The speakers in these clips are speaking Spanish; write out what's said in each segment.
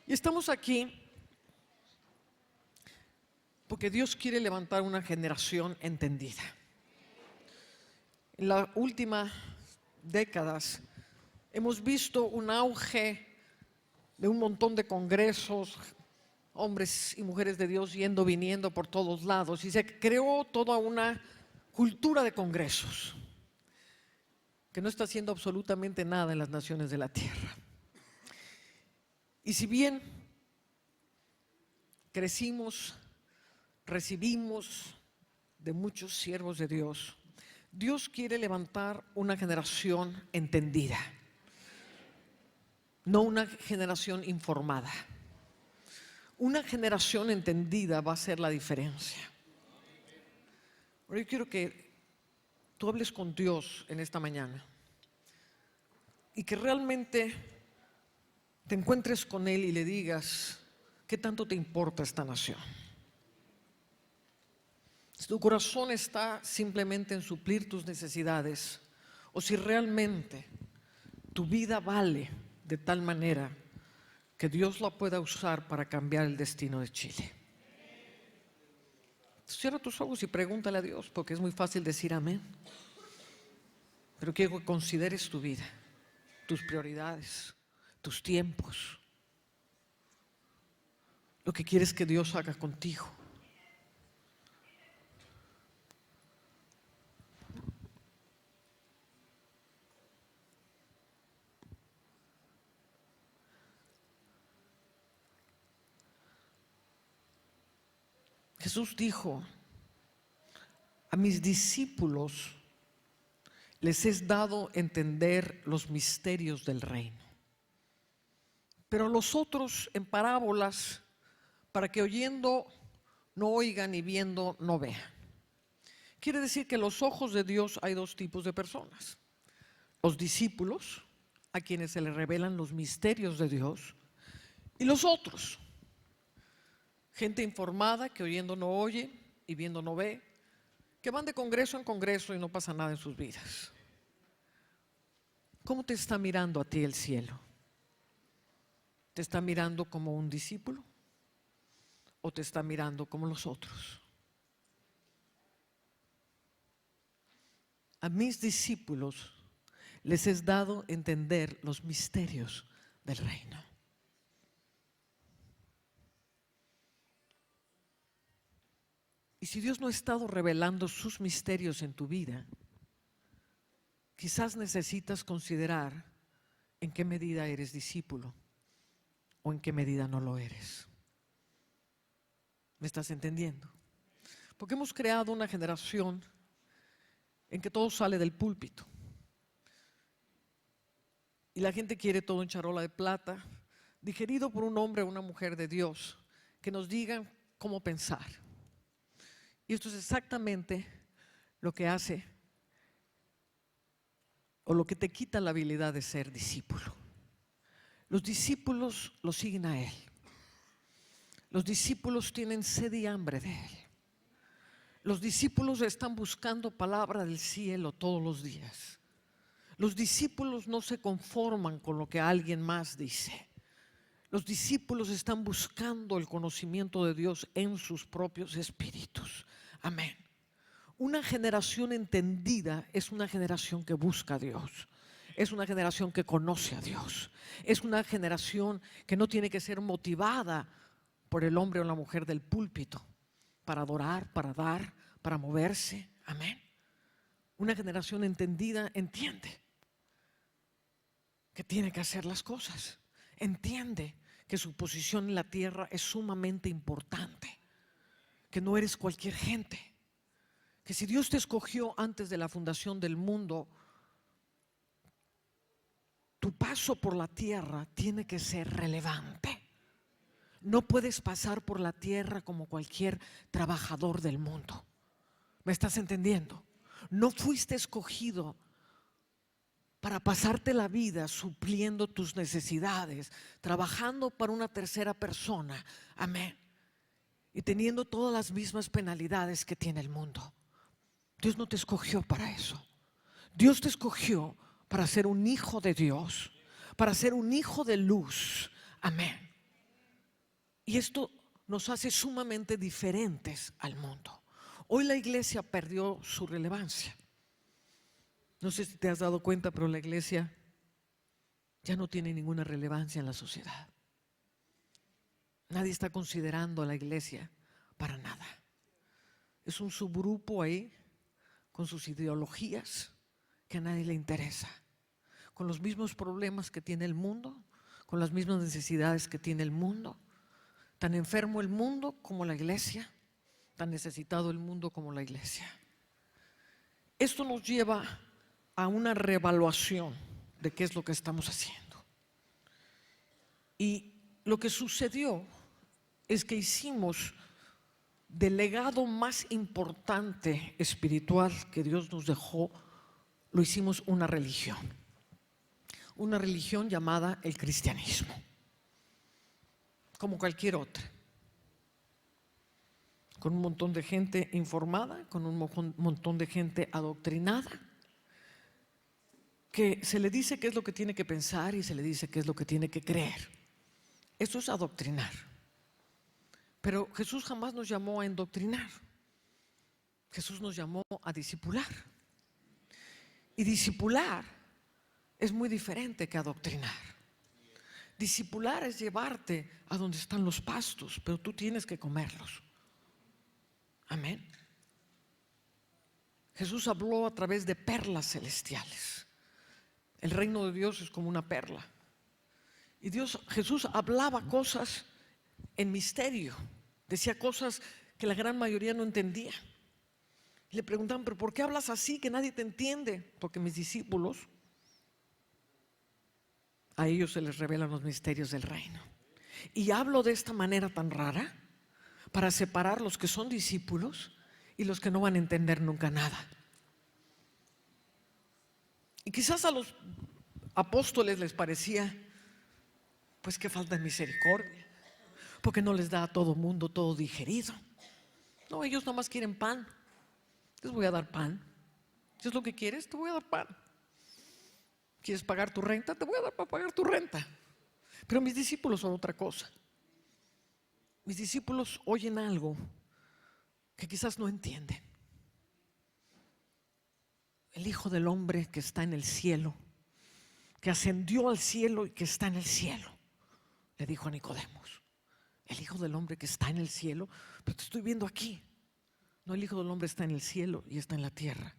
Y estamos aquí porque Dios quiere levantar una generación entendida. En las últimas décadas hemos visto un auge de un montón de congresos, hombres y mujeres de Dios yendo, viniendo por todos lados, y se creó toda una cultura de congresos que no está haciendo absolutamente nada en las naciones de la tierra. Y si bien crecimos, recibimos de muchos siervos de Dios, Dios quiere levantar una generación entendida, no una generación informada. Una generación entendida va a ser la diferencia. Ahora yo quiero que tú hables con Dios en esta mañana y que realmente te encuentres con Él y le digas qué tanto te importa esta nación. Si tu corazón está simplemente en suplir tus necesidades o si realmente tu vida vale de tal manera que Dios la pueda usar para cambiar el destino de Chile. Cierra tus ojos y pregúntale a Dios, porque es muy fácil decir amén. Pero quiero que consideres tu vida, tus prioridades, tus tiempos, lo que quieres que Dios haga contigo. Jesús dijo: a mis discípulos les es dado entender los misterios del reino, pero los otros en parábolas, para que oyendo no oigan y viendo no vean. Quiere decir que en los ojos de Dios hay dos tipos de personas: los discípulos, a quienes se les revelan los misterios de Dios, y los otros, gente informada que oyendo no oye y viendo no ve, que van de congreso en congreso y no pasa nada en sus vidas. ¿Cómo te está mirando a ti el cielo? ¿Te está mirando como un discípulo o te está mirando como los otros? A mis discípulos les es dado entender los misterios del reino. Y si Dios no ha estado revelando sus misterios en tu vida, quizás necesitas considerar en qué medida eres discípulo o en qué medida no lo eres. ¿Me estás entendiendo? Porque hemos creado una generación en que todo sale del púlpito y la gente quiere todo en charola de plata, digerido por un hombre o una mujer de Dios, que nos digan cómo pensar. Y esto es exactamente lo que hace o lo que te quita la habilidad de ser discípulo. Los discípulos lo siguen a Él. Los discípulos tienen sed y hambre de Él. Los discípulos están buscando palabra del cielo todos los días. Los discípulos no se conforman con lo que alguien más dice. Los discípulos están buscando el conocimiento de Dios en sus propios espíritus. Amén. Una generación entendida es una generación que busca a Dios. Es una generación que conoce a Dios. Es una generación que no tiene que ser motivada por el hombre o la mujer del púlpito para adorar, para dar, para moverse. Amén. Una generación entendida entiende que tiene que hacer las cosas. Entiende que su posición en la tierra es sumamente importante. Que no eres cualquier gente. Que si Dios te escogió antes de la fundación del mundo, tu paso por la tierra tiene que ser relevante. No puedes pasar por la tierra como cualquier trabajador del mundo. ¿Me estás entendiendo? No fuiste escogido para pasarte la vida supliendo tus necesidades, trabajando para una tercera persona. Amén. Y teniendo todas las mismas penalidades que tiene el mundo. Dios no te escogió para eso. Dios te escogió para ser un hijo de Dios, para ser un hijo de luz. Amén. Y esto nos hace sumamente diferentes al mundo. Hoy la iglesia perdió su relevancia. No sé si te has dado cuenta, pero la iglesia ya no tiene ninguna relevancia en la sociedad. Nadie está considerando a la iglesia para nada. Es un subgrupo ahí con sus ideologías que a nadie le interesa, con los mismos problemas que tiene el mundo, con las mismas necesidades que tiene el mundo. Tan enfermo el mundo como la iglesia, tan necesitado el mundo como la iglesia. Esto nos lleva a una reevaluación de qué es lo que estamos haciendo. Y lo que sucedió es que hicimos del legado más importante espiritual que Dios nos dejó, lo hicimos una religión llamada el cristianismo, como cualquier otra, con un montón de gente informada, con un montón de gente adoctrinada, que se le dice qué es lo que tiene que pensar y se le dice qué es lo que tiene que creer. Eso es adoctrinar. Pero Jesús jamás nos llamó a endoctrinar. Jesús nos llamó a discipular. Y discipular es muy diferente que adoctrinar. Discipular es llevarte a donde están los pastos, pero tú tienes que comerlos. Amén. Jesús habló a través de perlas celestiales. El reino de Dios es como una perla. Y Jesús hablaba cosas en misterio. Decía cosas que la gran mayoría no entendía. Le preguntaban, ¿pero por qué hablas así que nadie te entiende? Porque mis discípulos, a ellos se les revelan los misterios del reino. Y hablo de esta manera tan rara para separar los que son discípulos y los que no van a entender nunca nada. Y quizás a los apóstoles les parecía, pues qué falta de misericordia, porque no les da a todo mundo todo digerido. No, ellos nada más quieren pan. Les voy a dar pan. Si es lo que quieres, te voy a dar pan. ¿Quieres pagar tu renta? Te voy a dar para pagar tu renta. Pero mis discípulos son otra cosa. Mis discípulos oyen algo que quizás no entienden. El Hijo del Hombre que está en el cielo, que ascendió al cielo y que está en el cielo, le dijo a Nicodemos. El Hijo del Hombre que está en el cielo, pero te estoy viendo aquí. No, el Hijo del Hombre está en el cielo y está en la tierra.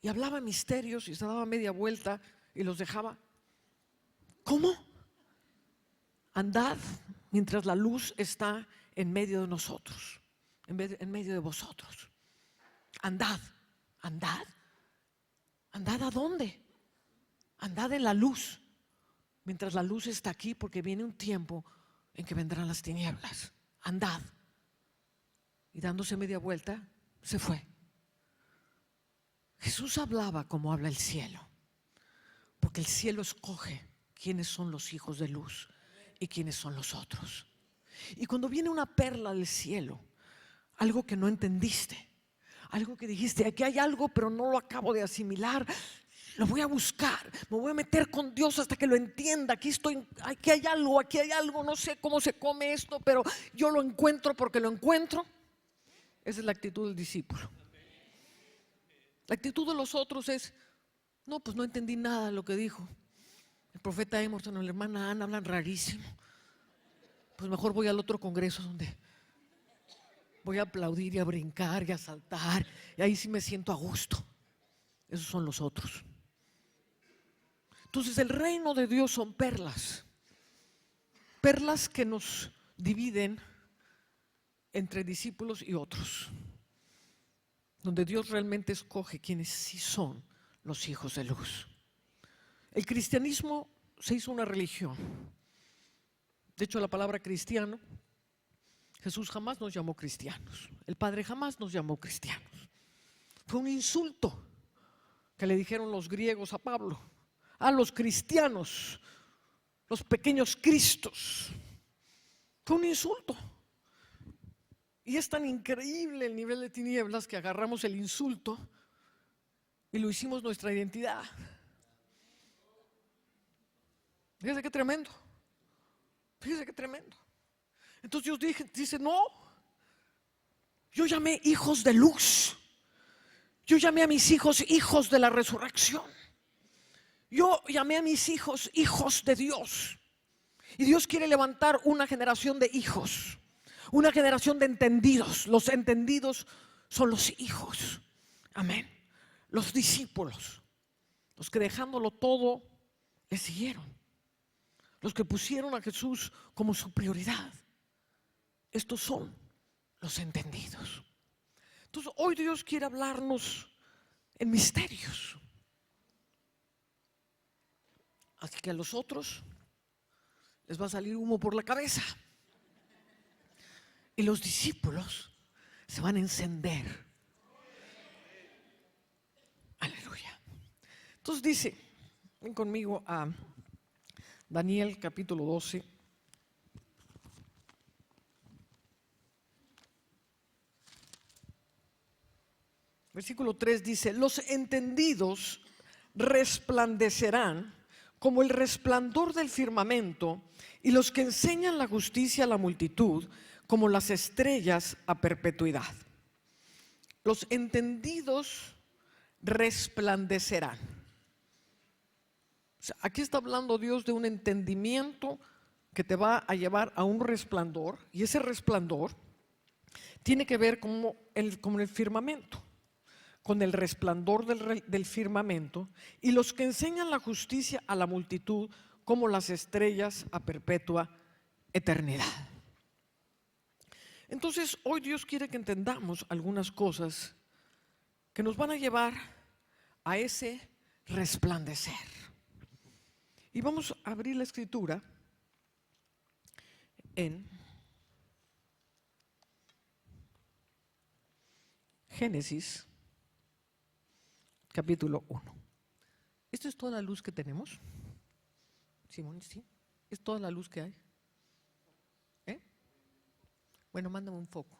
Y hablaba misterios y se daba media vuelta y los dejaba. ¿Cómo? Andad mientras la luz está en medio de nosotros, en medio de vosotros. Andad, andad. ¿Andad a dónde? Andad en la luz, mientras la luz está aquí, porque viene un tiempo en que vendrán las tinieblas. Andad. Y dándose media vuelta, se fue. Jesús hablaba como habla el cielo, porque el cielo escoge quiénes son los hijos de luz y quiénes son los otros. Y cuando viene una perla del cielo, algo que no entendiste, algo que dijiste, aquí hay algo pero no lo acabo de asimilar, lo voy a buscar, me voy a meter con Dios hasta que lo entienda. Aquí hay algo, no sé cómo se come esto, pero yo lo encuentro porque lo encuentro. Esa es la actitud del discípulo. La actitud de los otros es, no, pues no entendí nada de lo que dijo el profeta Emerson o la hermana Ana, hablan rarísimo. Pues mejor voy al otro congreso donde voy a aplaudir y a brincar y a saltar, y ahí sí me siento a gusto. Esos son los otros. Entonces el reino de Dios son perlas, perlas que nos dividen entre discípulos y otros, donde Dios realmente escoge quienes sí son los hijos de luz. El cristianismo se hizo una religión. De hecho, la palabra cristiano, Jesús jamás nos llamó cristianos. El Padre jamás nos llamó cristianos. Fue un insulto que le dijeron los griegos a Pablo. A los cristianos, los pequeños cristos. Fue un insulto. Y es tan increíble el nivel de tinieblas que agarramos el insulto y lo hicimos nuestra identidad. Fíjense qué tremendo. Fíjese qué tremendo. Entonces Dios dice, no, yo llamé hijos de luz. Yo llamé a mis hijos hijos de la resurrección. Yo llamé a mis hijos hijos de Dios. Y Dios quiere levantar una generación de hijos, una generación de entendidos. Los entendidos son los hijos. Amén. Los discípulos, los que dejándolo todo le siguieron, los que pusieron a Jesús como su prioridad. Estos son los entendidos. Entonces hoy Dios quiere hablarnos en misterios. Así que a los otros les va a salir humo por la cabeza. Y los discípulos se van a encender. Aleluya. Entonces dice, ven conmigo a Daniel capítulo 12. Versículo 3 dice, los entendidos resplandecerán como el resplandor del firmamento, y los que enseñan la justicia a la multitud como las estrellas a perpetuidad. Los entendidos resplandecerán. O sea, aquí está hablando Dios de un entendimiento que te va a llevar a un resplandor, y ese resplandor tiene que ver con el firmamento, con el resplandor del firmamento, y los que enseñan la justicia a la multitud como las estrellas a perpetua eternidad. Entonces hoy Dios quiere que entendamos algunas cosas que nos van a llevar a ese resplandecer. Y vamos a abrir la escritura en Génesis capítulo 1. ¿Esto es toda la luz que tenemos? Simón, ¿sí? ¿Es toda la luz que hay? Bueno, mándame un foco.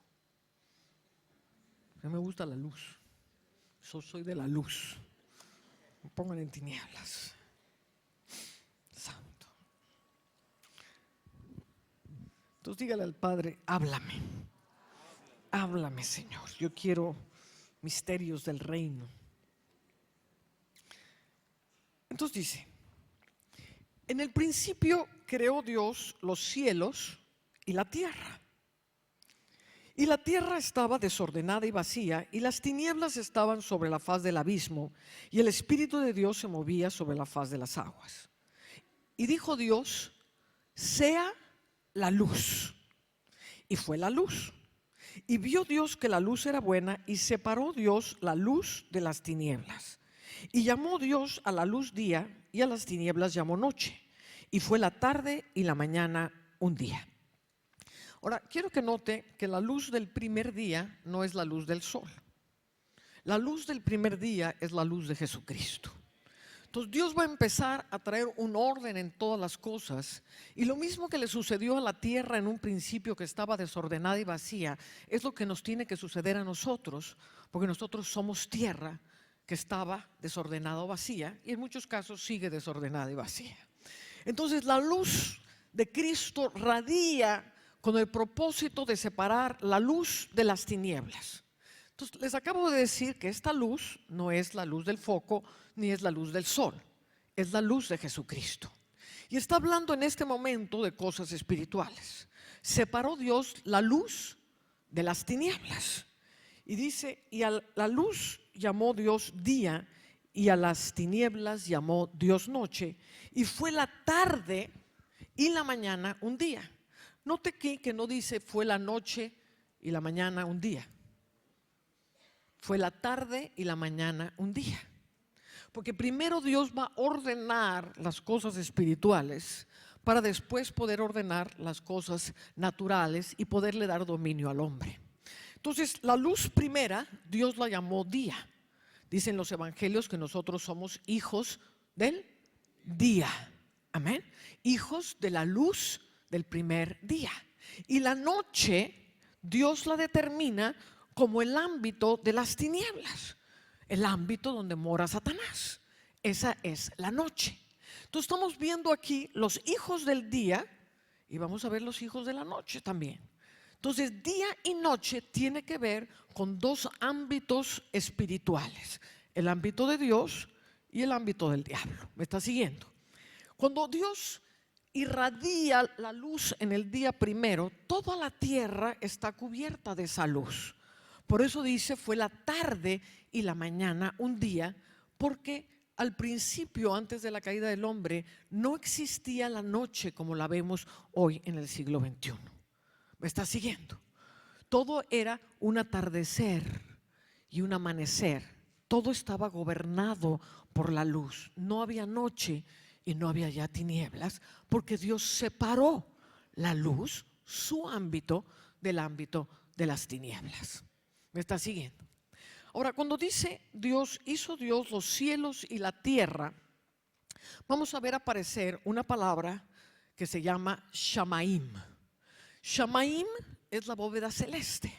A mí me gusta la luz. Yo soy de la luz. Me pongan en tinieblas. Santo. Entonces dígale al Padre, háblame. Háblame, Señor. Yo quiero misterios del reino. Entonces dice, en el principio creó Dios los cielos y la tierra. Y la tierra estaba desordenada y vacía, y las tinieblas estaban sobre la faz del abismo, y el Espíritu de Dios se movía sobre la faz de las aguas. Y dijo Dios, sea la luz. Y fue la luz. Y vio Dios que la luz era buena, y separó Dios la luz de las tinieblas. Y llamó Dios a la luz día, y a las tinieblas llamó noche. Y fue la tarde y la mañana un día. Ahora, quiero que note que la luz del primer día no es la luz del sol. La luz del primer día es la luz de Jesucristo. Entonces Dios va a empezar a traer un orden en todas las cosas, y lo mismo que le sucedió a la tierra en un principio, que estaba desordenada y vacía, es lo que nos tiene que suceder a nosotros, porque nosotros somos tierra que estaba desordenada o vacía, y en muchos casos sigue desordenada y vacía. Entonces la luz de Cristo radia con el propósito de separar la luz de las tinieblas. Entonces les acabo de decir que esta luz no es la luz del foco ni es la luz del sol, es la luz de Jesucristo. Y está hablando en este momento de cosas espirituales. Separó Dios la luz de las tinieblas. Y dice, y a la luz llamó Dios día, y a las tinieblas llamó Dios noche. Y fue la tarde y la mañana un día. Note aquí que no dice fue la noche y la mañana un día. Fue la tarde y la mañana un día. Porque primero Dios va a ordenar las cosas espirituales para después poder ordenar las cosas naturales y poderle dar dominio al hombre. Entonces, la luz primera, Dios la llamó día. Dicen los evangelios que nosotros somos hijos del día. Amén. Hijos de la luz del primer día. Y la noche, Dios la determina como el ámbito de las tinieblas, el ámbito donde mora Satanás. Esa es la noche. Entonces estamos viendo aquí los hijos del día y vamos a ver los hijos de la noche también. Entonces, día y noche tiene que ver con dos ámbitos espirituales: el ámbito de Dios y el ámbito del diablo. ¿Me está siguiendo? Cuando Dios irradia la luz en el día primero, toda la tierra está cubierta de esa luz. Por eso dice, fue la tarde y la mañana un día, porque al principio, antes de la caída del hombre, no existía la noche como la vemos hoy en el siglo XXI. ¿Me está siguiendo? Todo era un atardecer y un amanecer. Todo estaba gobernado por la luz. No había noche y no había ya tinieblas, porque Dios separó la luz, su ámbito, del ámbito de las tinieblas. ¿Me está siguiendo? Ahora, cuando dice Dios, hizo Dios los cielos y la tierra, vamos a ver aparecer una palabra que se llama Shamaim. Shamaim es la bóveda celeste.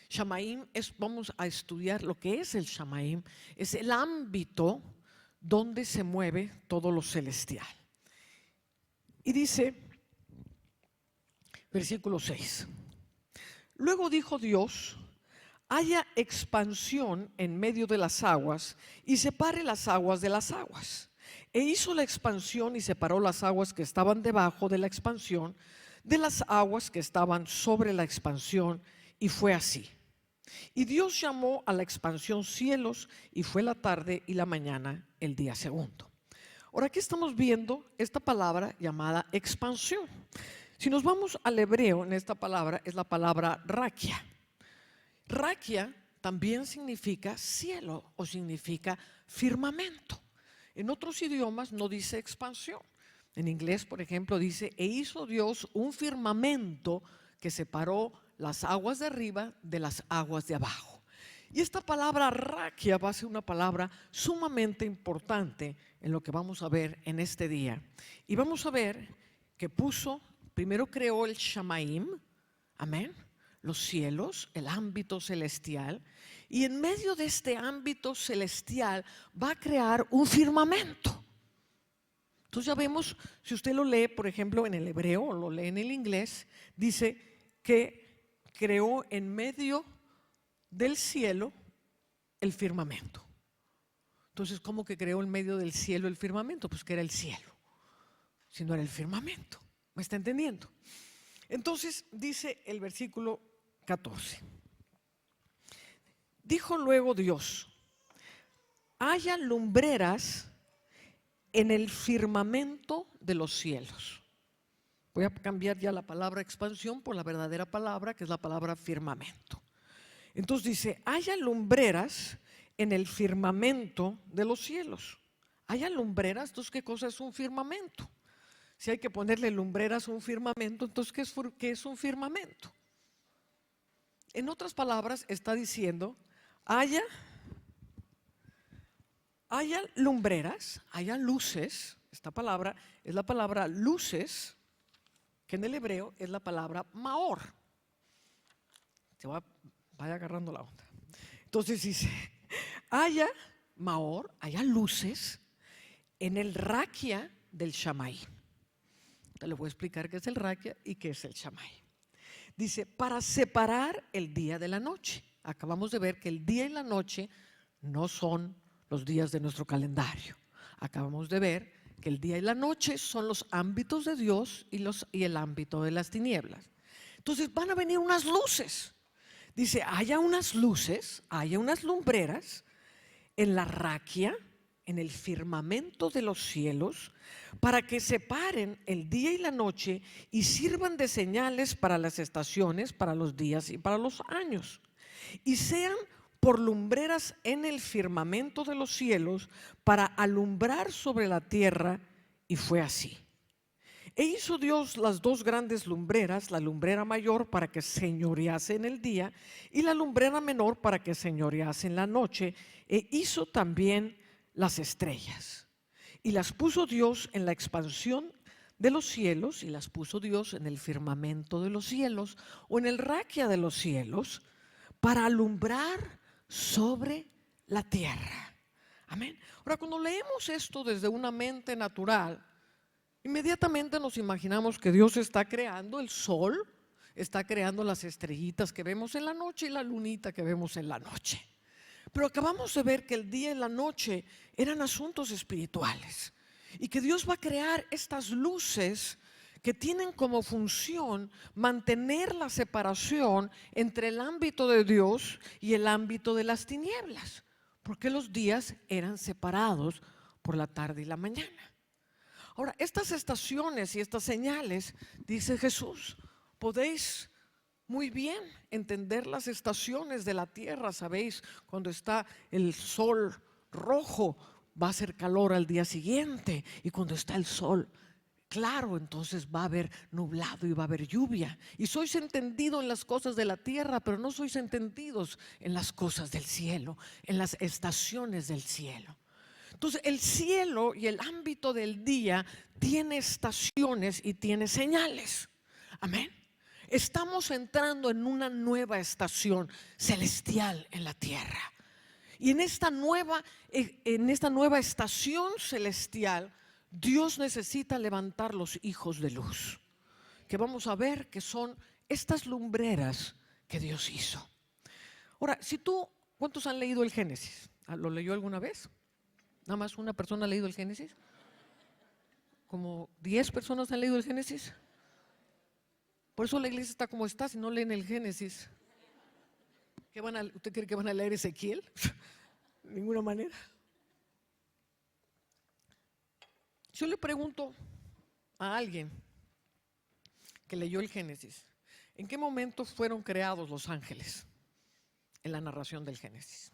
Shamaim es, vamos a estudiar lo que es el Shamaim, es el ámbito donde se mueve todo lo celestial. Y dice, versículo 6, luego dijo Dios, haya expansión en medio de las aguas y separe las aguas de las aguas. E hizo la expansión y separó las aguas que estaban debajo de la expansión de las aguas que estaban sobre la expansión, y fue así. Y Dios llamó a la expansión cielos, y fue la tarde y la mañana el día segundo. Ahora, aquí estamos viendo esta palabra llamada expansión. Si nos vamos al hebreo, en esta palabra es la palabra raquia. Raquia también significa cielo o significa firmamento. En otros idiomas no dice expansión. En inglés, por ejemplo, dice, e hizo Dios un firmamento que separó las aguas de arriba de las aguas de abajo. Y esta palabra raquia va a ser una palabra sumamente importante en lo que vamos a ver en este día. Y vamos a ver que primero creó el Shamaim, amén, los cielos, el ámbito celestial, y en medio de este ámbito celestial va a crear un firmamento. Entonces ya vemos, si usted lo lee, por ejemplo, en el hebreo o lo lee en el inglés, dice que creó en medio del cielo el firmamento. Entonces, ¿cómo que creó en medio del cielo el firmamento? Pues que era el cielo, si no era el firmamento. ¿Me está entendiendo? Entonces dice el versículo 14. Dijo luego Dios, haya lumbreras en el firmamento de los cielos. Voy a cambiar ya la palabra expansión por la verdadera palabra, que es la palabra firmamento. Entonces dice, haya lumbreras en el firmamento de los cielos. Haya lumbreras, entonces ¿qué cosa es un firmamento? Si hay que ponerle lumbreras a un firmamento, entonces ¿qué es un firmamento? En otras palabras está diciendo, haya lumbreras, haya luces. Esta palabra es la palabra luces, que en el hebreo es la palabra maor. Vaya agarrando la onda. Entonces dice, haya maor, haya luces en el raquia del Shammai. Te le voy a explicar qué es el raquia y qué es el Shammai. Dice, para separar el día de la noche. Acabamos de ver que el día y la noche no son los días de nuestro calendario. Acabamos de ver que el día y la noche son los ámbitos de Dios y el ámbito de las tinieblas. Entonces van a venir unas luces. Dice, haya unas luces, haya unas lumbreras en la raquia, en el firmamento de los cielos, para que separen el día y la noche y sirvan de señales para las estaciones, para los días y para los años. Y sean por lumbreras en el firmamento de los cielos para alumbrar sobre la tierra, y fue así. E hizo Dios las dos grandes lumbreras, la lumbrera mayor para que señorease en el día y la lumbrera menor para que señorease en la noche, e hizo también las estrellas. Y las puso Dios en la expansión de los cielos, y las puso Dios en el firmamento de los cielos o en el raquia de los cielos, para alumbrar sobre la tierra. Amén. Ahora, cuando leemos esto desde una mente natural, Inmediatamente nos imaginamos que Dios está creando el sol, está creando las estrellitas que vemos en la noche y la lunita que vemos en la noche. Pero acabamos de ver que el día y la noche eran asuntos espirituales y que Dios va a crear estas luces que tienen como función mantener la separación entre el ámbito de Dios y el ámbito de las tinieblas, porque los días eran separados por la tarde y la mañana. Ahora, estas estaciones y estas señales, dice Jesús, podéis muy bien entender las estaciones de la tierra. Sabéis, cuando está el sol rojo, va a hacer calor al día siguiente, y cuando está el sol claro, entonces va a haber nublado y va a haber lluvia. Y sois entendidos en las cosas de la tierra, pero no sois entendidos en las cosas del cielo, en las estaciones del cielo. Entonces el cielo y el ámbito del día tiene estaciones y tiene señales. Amén. Estamos entrando en una nueva estación celestial en la tierra. Y en esta nueva estación celestial, Dios necesita levantar los hijos de luz, que vamos a ver que son estas lumbreras que Dios hizo. Ahora, ¿cuántos han leído el Génesis? ¿Lo leyó alguna vez? ¿Nada más una persona ha leído el Génesis? ¿Como 10 personas han leído el Génesis? Por eso la iglesia está como está, si no leen el Génesis. ¿Usted cree que van a leer Ezequiel? De ninguna manera. Yo le pregunto a alguien que leyó el Génesis, ¿en qué momento fueron creados los ángeles en la narración del Génesis?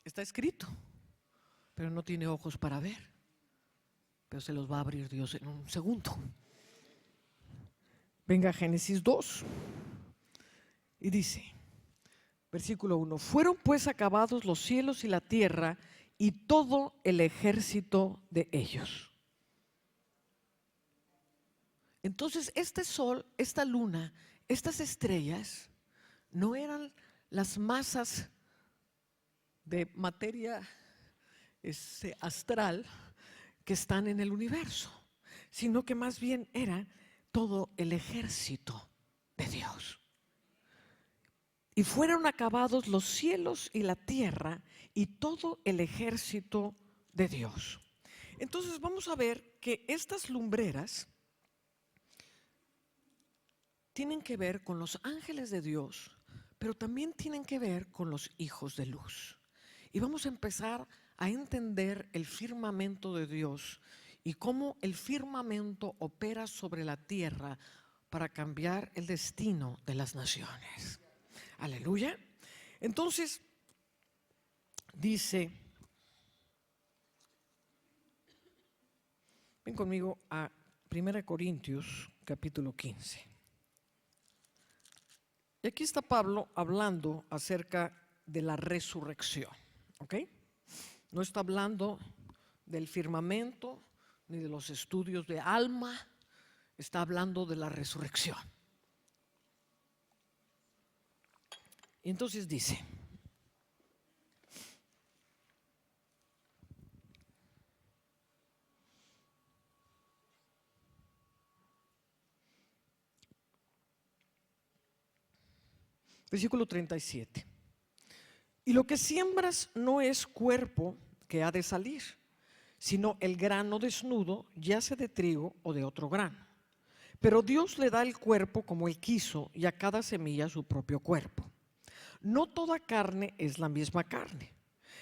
Está escrito, pero no tiene ojos para ver, pero se los va a abrir Dios en un segundo. Venga, Génesis 2 y dice, versículo 1: fueron pues acabados los cielos y la tierra y todo el ejército de ellos. Entonces este sol, esta luna, estas estrellas no eran las masas de materia astral que están en el universo, sino que más bien era todo el ejército de Dios. Y fueron acabados los cielos y la tierra y todo el ejército de Dios. Entonces vamos a ver que estas lumbreras tienen que ver con los ángeles de Dios, pero también tienen que ver con los hijos de luz. Y vamos a empezar a entender el firmamento de Dios y cómo el firmamento opera sobre la tierra para cambiar el destino de las naciones. Aleluya. Entonces, dice, ven conmigo a 1 Corintios capítulo 15. Y aquí está Pablo hablando acerca de la resurrección. ¿Ok? No está hablando del firmamento ni de los estudios de alma, está hablando de la resurrección. Y entonces dice, versículo 37: y lo que siembras no es cuerpo que ha de salir, sino el grano desnudo, ya sea de trigo o de otro grano. Pero Dios le da el cuerpo como Él quiso, y a cada semilla su propio cuerpo. No toda carne es la misma carne,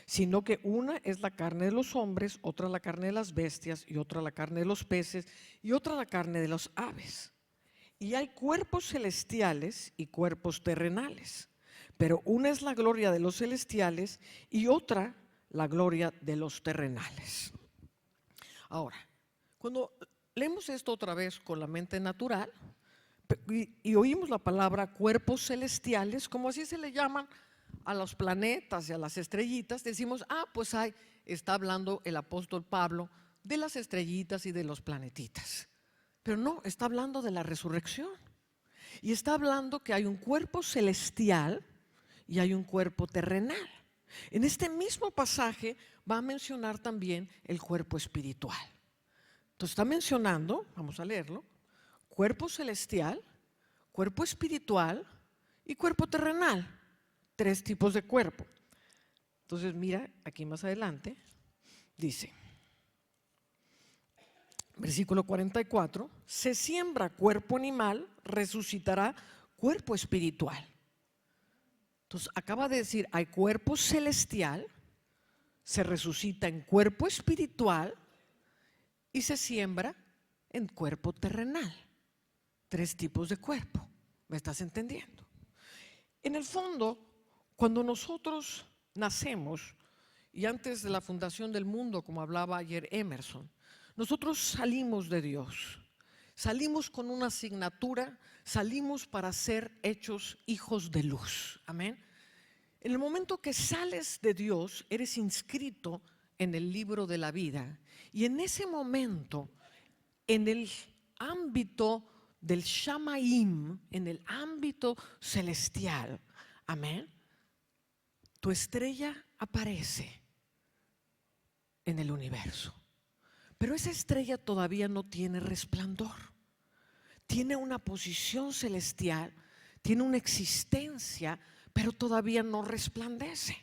sino que una es la carne de los hombres, otra la carne de las bestias, y otra la carne de los peces, y otra la carne de las aves. Y hay cuerpos celestiales y cuerpos terrenales, pero una es la gloria de los celestiales y otra la gloria de los terrenales. Ahora, cuando leemos esto otra vez con la mente natural y oímos la palabra cuerpos celestiales, como así se le llaman a los planetas y a las estrellitas, decimos, pues está hablando el apóstol Pablo de las estrellitas y de los planetitas. Pero no, está hablando de la resurrección. Y está hablando que hay un cuerpo celestial y hay un cuerpo terrenal. En este mismo pasaje va a mencionar también el cuerpo espiritual. Entonces está mencionando, vamos a leerlo, cuerpo celestial, cuerpo espiritual y cuerpo terrenal. 3 tipos de cuerpo. Entonces mira, aquí más adelante, dice, versículo 44, se siembra cuerpo animal, resucitará cuerpo espiritual. Entonces acaba de decir, hay cuerpo celestial, se resucita en cuerpo espiritual y se siembra en cuerpo terrenal. 3 tipos de cuerpo. ¿Me estás entendiendo? En el fondo, cuando nosotros nacemos, y antes de la fundación del mundo, como hablaba ayer Emerson, nosotros salimos de Dios, salimos con una asignatura, salimos para ser hechos hijos de luz. Amén. En el momento que sales de Dios, eres inscrito en el libro de la vida, y en ese momento, en el ámbito del Shamaim, en el ámbito celestial, amén, tu estrella aparece en el universo. Pero esa estrella todavía no tiene resplandor. Tiene una posición celestial, tiene una existencia, pero todavía no resplandece.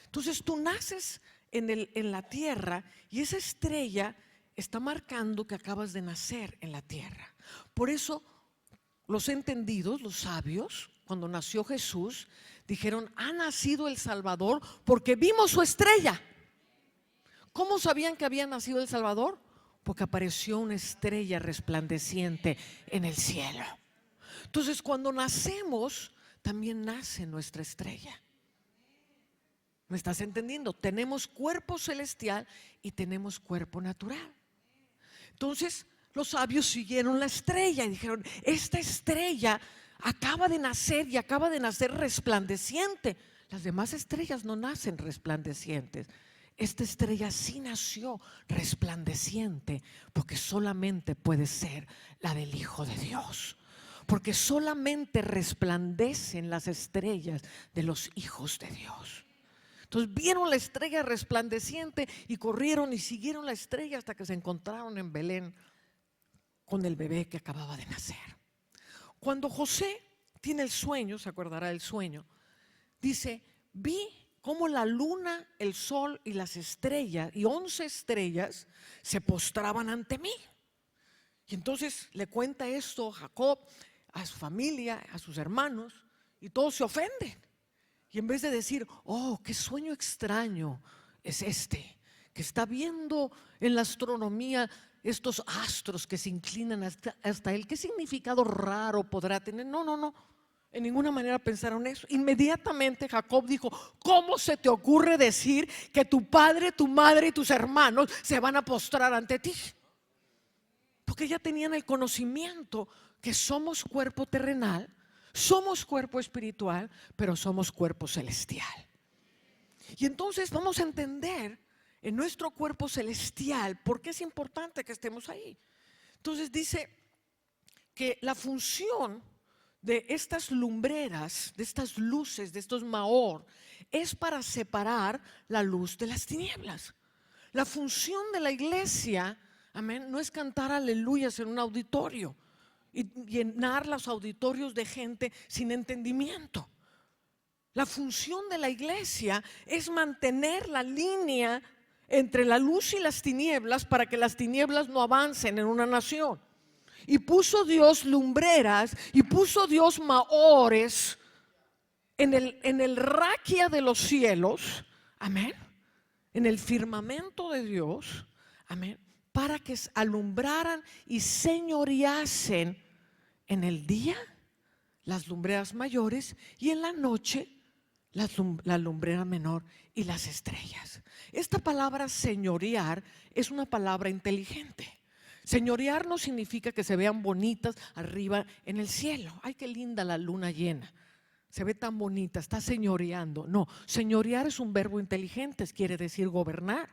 Entonces tú naces en la tierra y esa estrella está marcando que acabas de nacer en la tierra. Por eso los entendidos, los sabios, cuando nació Jesús, dijeron, ha nacido el Salvador porque vimos su estrella. ¿Cómo sabían que había nacido el Salvador? Porque apareció una estrella resplandeciente en el cielo. Entonces, cuando nacemos, también nace nuestra estrella. ¿Me estás entendiendo? Tenemos cuerpo celestial y tenemos cuerpo natural. Entonces, los sabios siguieron la estrella y dijeron, esta estrella acaba de nacer y acaba de nacer resplandeciente. Las demás estrellas no nacen resplandecientes. Esta estrella sí nació resplandeciente porque solamente puede ser la del Hijo de Dios. Porque solamente resplandecen las estrellas de los hijos de Dios. Entonces vieron la estrella resplandeciente y corrieron y siguieron la estrella hasta que se encontraron en Belén con el bebé que acababa de nacer. Cuando José tiene el sueño, se acordará del sueño, dice, vi cómo la luna, el sol y las estrellas, y 11 estrellas, se postraban ante mí. Y entonces le cuenta esto a Jacob, a su familia, a sus hermanos, y todos se ofenden. Y en vez de decir, oh, qué sueño extraño es este, que está viendo en la astronomía estos astros que se inclinan hasta él, ¿qué significado raro podrá tener? No, en ninguna manera pensaron eso. Inmediatamente Jacob dijo, ¿cómo se te ocurre decir que tu padre, tu madre y tus hermanos se van a postrar ante ti? Porque ya tenían el conocimiento que somos cuerpo terrenal, somos cuerpo espiritual, pero somos cuerpo celestial. Y entonces vamos a entender en nuestro cuerpo celestial por qué es importante que estemos ahí. Entonces dice que la función de estas lumbreras, de estas luces, de estos maor, es para separar la luz de las tinieblas. La función de la iglesia, amén, no es cantar aleluyas en un auditorio y llenar los auditorios de gente sin entendimiento. La función de la iglesia es mantener la línea entre la luz y las tinieblas para que las tinieblas no avancen en una nación. Y puso Dios lumbreras y puso Dios maores en el raquia de los cielos, amén, en el firmamento de Dios, amén, para que alumbraran y señoreasen en el día las lumbreras mayores y en la noche la lumbrera menor y las estrellas. Esta palabra señorear es una palabra inteligente. Señorear no significa que se vean bonitas arriba en el cielo. Ay, qué linda la luna llena, se ve tan bonita, está señoreando. No, señorear es un verbo inteligente, quiere decir gobernar.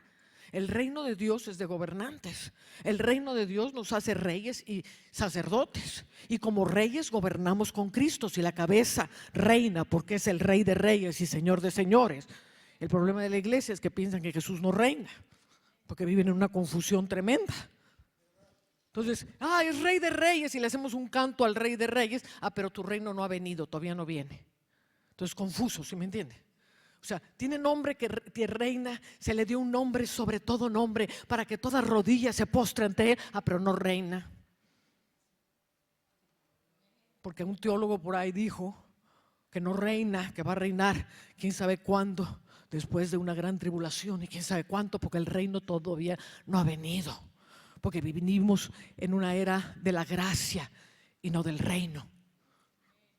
El reino de Dios es de gobernantes. El reino de Dios nos hace reyes y sacerdotes. Y como reyes gobernamos con Cristo. Si la cabeza reina porque es el Rey de reyes y Señor de señores. El problema de la iglesia es que piensan que Jesús no reina, porque viven en una confusión tremenda. Entonces, es Rey de Reyes y le hacemos un canto al Rey de Reyes. Pero tu reino no ha venido, todavía no viene. Entonces, confuso, ¿sí me entiende? O sea, tiene nombre que reina, se le dio un nombre sobre todo nombre para que toda rodilla se postre ante él. Pero no reina. Porque un teólogo por ahí dijo que no reina, que va a reinar quién sabe cuándo, después de una gran tribulación, y quién sabe cuánto, porque el reino todavía no ha venido. Porque vivimos en una era de la gracia y no del reino.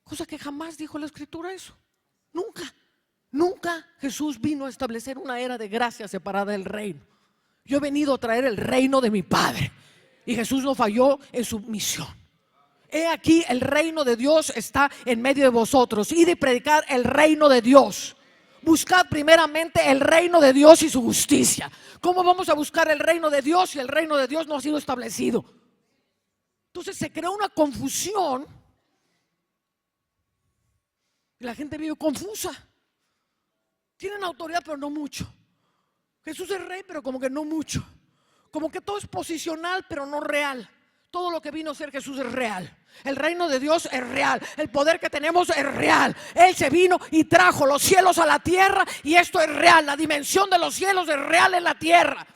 Cosa que jamás dijo la Escritura eso. Nunca Jesús vino a establecer una era de gracia separada del reino. Yo he venido a traer el reino de mi Padre, y Jesús no falló en su misión. He aquí, el reino de Dios está en medio de vosotros. Id y predicar el reino de Dios. Buscad primeramente el reino de Dios y su justicia. ¿Cómo vamos a buscar el reino de Dios si el reino de Dios no ha sido establecido? Entonces se crea una confusión y la gente vive confusa. Tienen autoridad pero no mucho. Jesús es rey pero como que no mucho. Como que todo es posicional pero no real. Todo lo que vino a ser Jesús es real. El reino de Dios es real. El poder que tenemos es real. Él se vino y trajo los cielos a la tierra, y esto es real. La dimensión de los cielos es real en la tierra.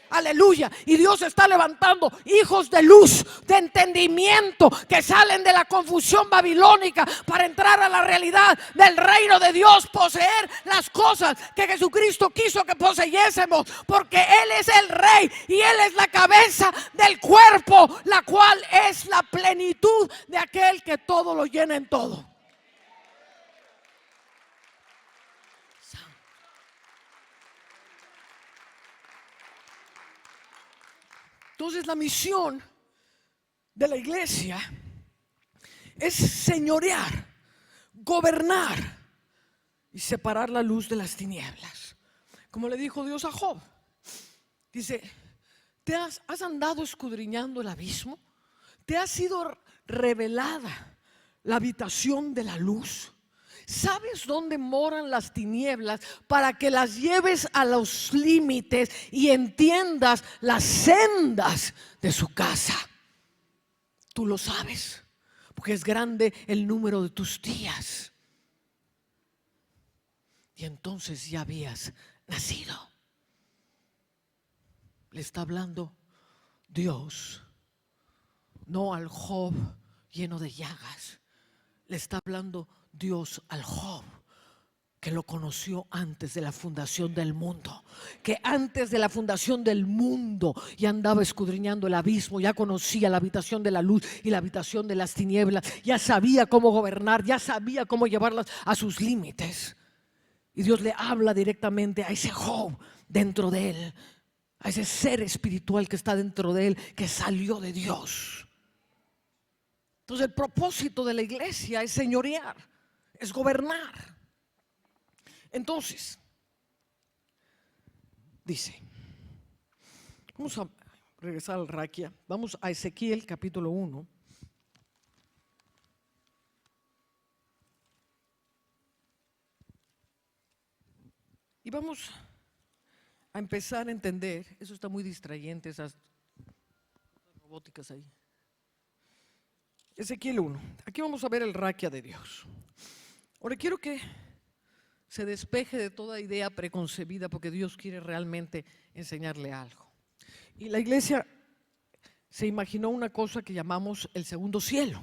Aleluya. Y Dios está levantando hijos de luz, de entendimiento, que salen de la confusión babilónica para entrar a la realidad del reino de Dios, poseer las cosas que Jesucristo quiso que poseyésemos, porque Él es el rey y Él es la cabeza del cuerpo, la cual es la plenitud de aquel que todo lo llena en todo. Entonces la misión de la iglesia es señorear, gobernar y separar la luz de las tinieblas. Como le dijo Dios a Job, dice: ¿has andado escudriñando el abismo? ¿Te ha sido revelada la habitación de la luz? ¿Sabes dónde moran las tinieblas para que las lleves a los límites y entiendas las sendas de su casa? Tú lo sabes, porque es grande el número de tus días. Y entonces ya habías nacido. Le está hablando Dios, no al Job lleno de llagas. Le está hablando Dios al Job, que lo conoció antes de la fundación del mundo, que antes de la fundación del mundo ya andaba escudriñando el abismo, ya conocía la habitación de la luz y la habitación de las tinieblas, ya sabía cómo gobernar, ya sabía cómo llevarlas a sus límites. Y Dios le habla directamente a ese Job dentro de él, a ese ser espiritual que está dentro de él, que salió de Dios. Entonces el propósito de la iglesia es señorear, es gobernar. Entonces, dice, vamos a regresar al Raquia, vamos a Ezequiel capítulo 1. Y vamos a empezar a entender, eso está muy distrayente, esas robóticas ahí. Ezequiel 1, aquí vamos a ver el Raquia de Dios. Ahora quiero que se despeje de toda idea preconcebida, porque Dios quiere realmente enseñarle algo. Y la iglesia se imaginó una cosa que llamamos el segundo cielo.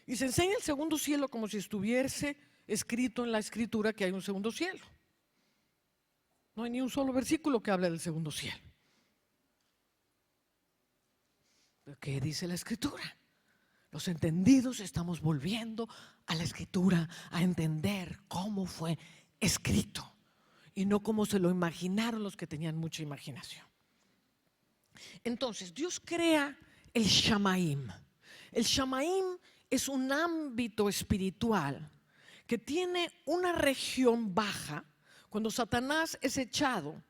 Y se enseña el segundo cielo como si estuviese escrito en la escritura que hay un segundo cielo. No hay ni un solo versículo que hable del segundo cielo. ¿Pero qué dice la escritura? Los entendidos estamos volviendo a la escritura a entender cómo fue escrito y no cómo se lo imaginaron los que tenían mucha imaginación. Entonces Dios crea el Shamaim. El Shamaim es un ámbito espiritual que tiene una región baja. Cuando Satanás es echado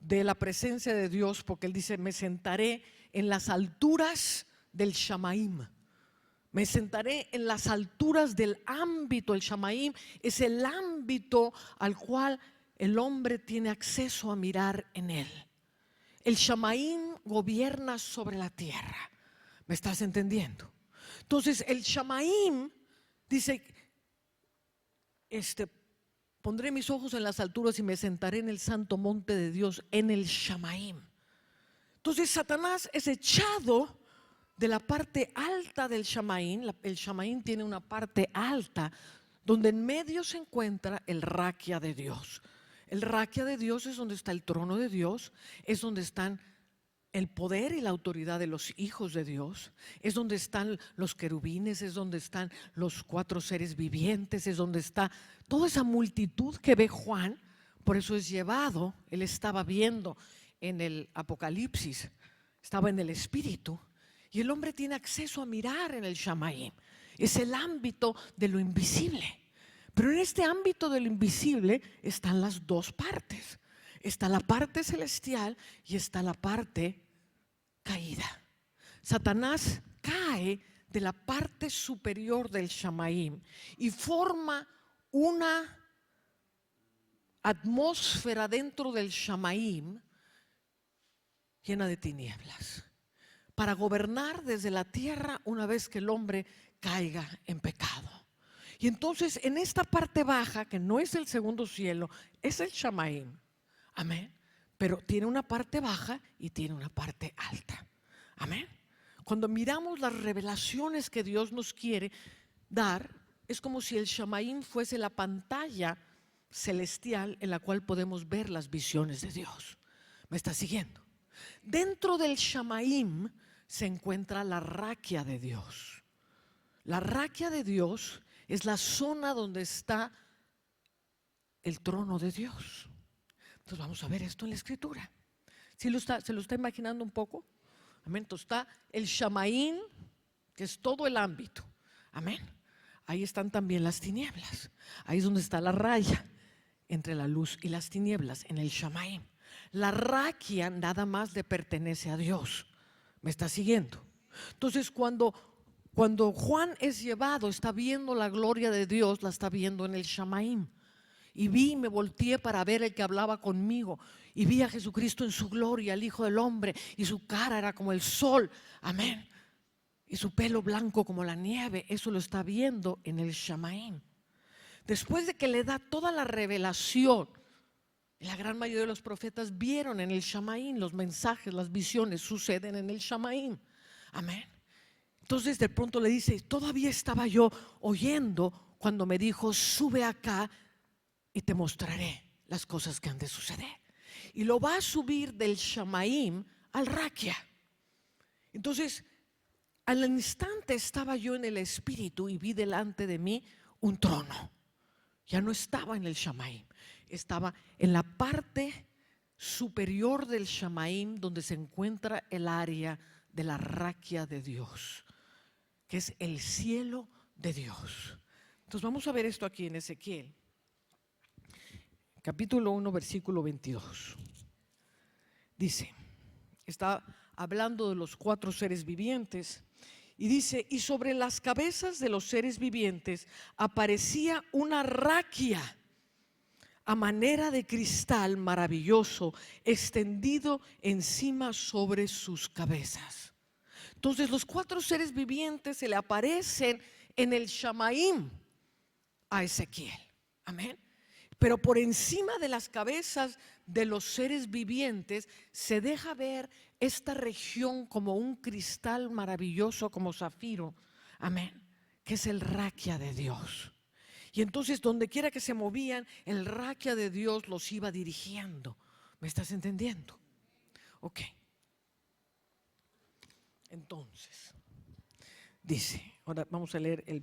de la presencia de Dios, porque él dice: me sentaré en las alturas del Shamaim. Me sentaré en las alturas del ámbito. El Shamaim es el ámbito al cual el hombre tiene acceso a mirar en él. El Shamaim gobierna sobre la tierra. ¿Me estás entendiendo? Entonces el Shamaim dice, pondré mis ojos en las alturas y me sentaré en el santo monte de Dios, en el Shamaim. Entonces Satanás es echado de la parte alta del Shamaim. El Shamaim tiene una parte alta donde en medio se encuentra el Raquia de Dios. El Raquia de Dios es donde está el trono de Dios, es donde están el poder y la autoridad de los hijos de Dios, es donde están los querubines, es donde están los 4 seres vivientes, es donde está toda esa multitud que ve Juan. Por eso es llevado, él estaba viendo en el Apocalipsis, estaba en el Espíritu, y el hombre tiene acceso a mirar en el Shamaim. Es el ámbito de lo invisible. Pero en este ámbito de lo invisible están las dos partes. Está la parte celestial y está la parte caída. Satanás cae de la parte superior del Shamaim y forma una atmósfera dentro del Shamaim llena de tinieblas para gobernar desde la tierra una vez que el hombre caiga en pecado. Y entonces en esta parte baja, que no es el segundo cielo, es el Shamaim. Amén. Pero tiene una parte baja y tiene una parte alta. Amén. Cuando miramos las revelaciones que Dios nos quiere dar, es como si el Shamaim fuese la pantalla celestial en la cual podemos ver las visiones de Dios. ¿Me está siguiendo? Dentro del Shamaim se encuentra la Raquia de Dios. La Raquia de Dios es la zona donde está el trono de Dios. Entonces vamos a ver esto en la Escritura. ¿Se lo está imaginando un poco? Amén. Entonces está el Shamaim, que es todo el ámbito. Amén. Ahí están también las tinieblas. Ahí es donde está la raya entre la luz y las tinieblas, en el Shamaim. La Raquia nada más le pertenece a Dios. ¿Me está siguiendo? Entonces cuando Juan es llevado, está viendo la gloria de Dios, la está viendo en el Shamaim. Y me volteé para ver el que hablaba conmigo, y vi a Jesucristo en su gloria, el Hijo del Hombre, y su cara era como el sol. Amén. Y su pelo blanco como la nieve. Eso lo está viendo en el Shamaim. Después de que le da toda la revelación, la gran mayoría de los profetas vieron en el Shamaim los mensajes, las visiones suceden en el Shamaim. Amén. Entonces de pronto le dice, todavía estaba yo oyendo cuando me dijo, sube acá y te mostraré las cosas que han de suceder. Y lo va a subir del Shamaim al Raquia. Entonces, al instante estaba yo en el Espíritu y vi delante de mí un trono. Ya no estaba en el Shamaim, estaba en la parte superior del Shamaim, donde se encuentra el área de la Raquia de Dios, que es el cielo de Dios. Entonces vamos a ver esto aquí en Ezequiel, capítulo 1, versículo 22. Dice, está hablando de los 4 seres vivientes y dice, y sobre las cabezas de los seres vivientes aparecía una raquia a manera de cristal maravilloso, extendido encima sobre sus cabezas. Entonces los 4 seres vivientes se le aparecen en el Shamaim a Ezequiel. Amén. Pero por encima de las cabezas de los seres vivientes se deja ver esta región como un cristal maravilloso como zafiro. Amén. Que es el Raquia de Dios. Y entonces donde quiera que se movían, el Raquia de Dios los iba dirigiendo. ¿Me estás entendiendo? Ok. Entonces, dice, ahora vamos a leer el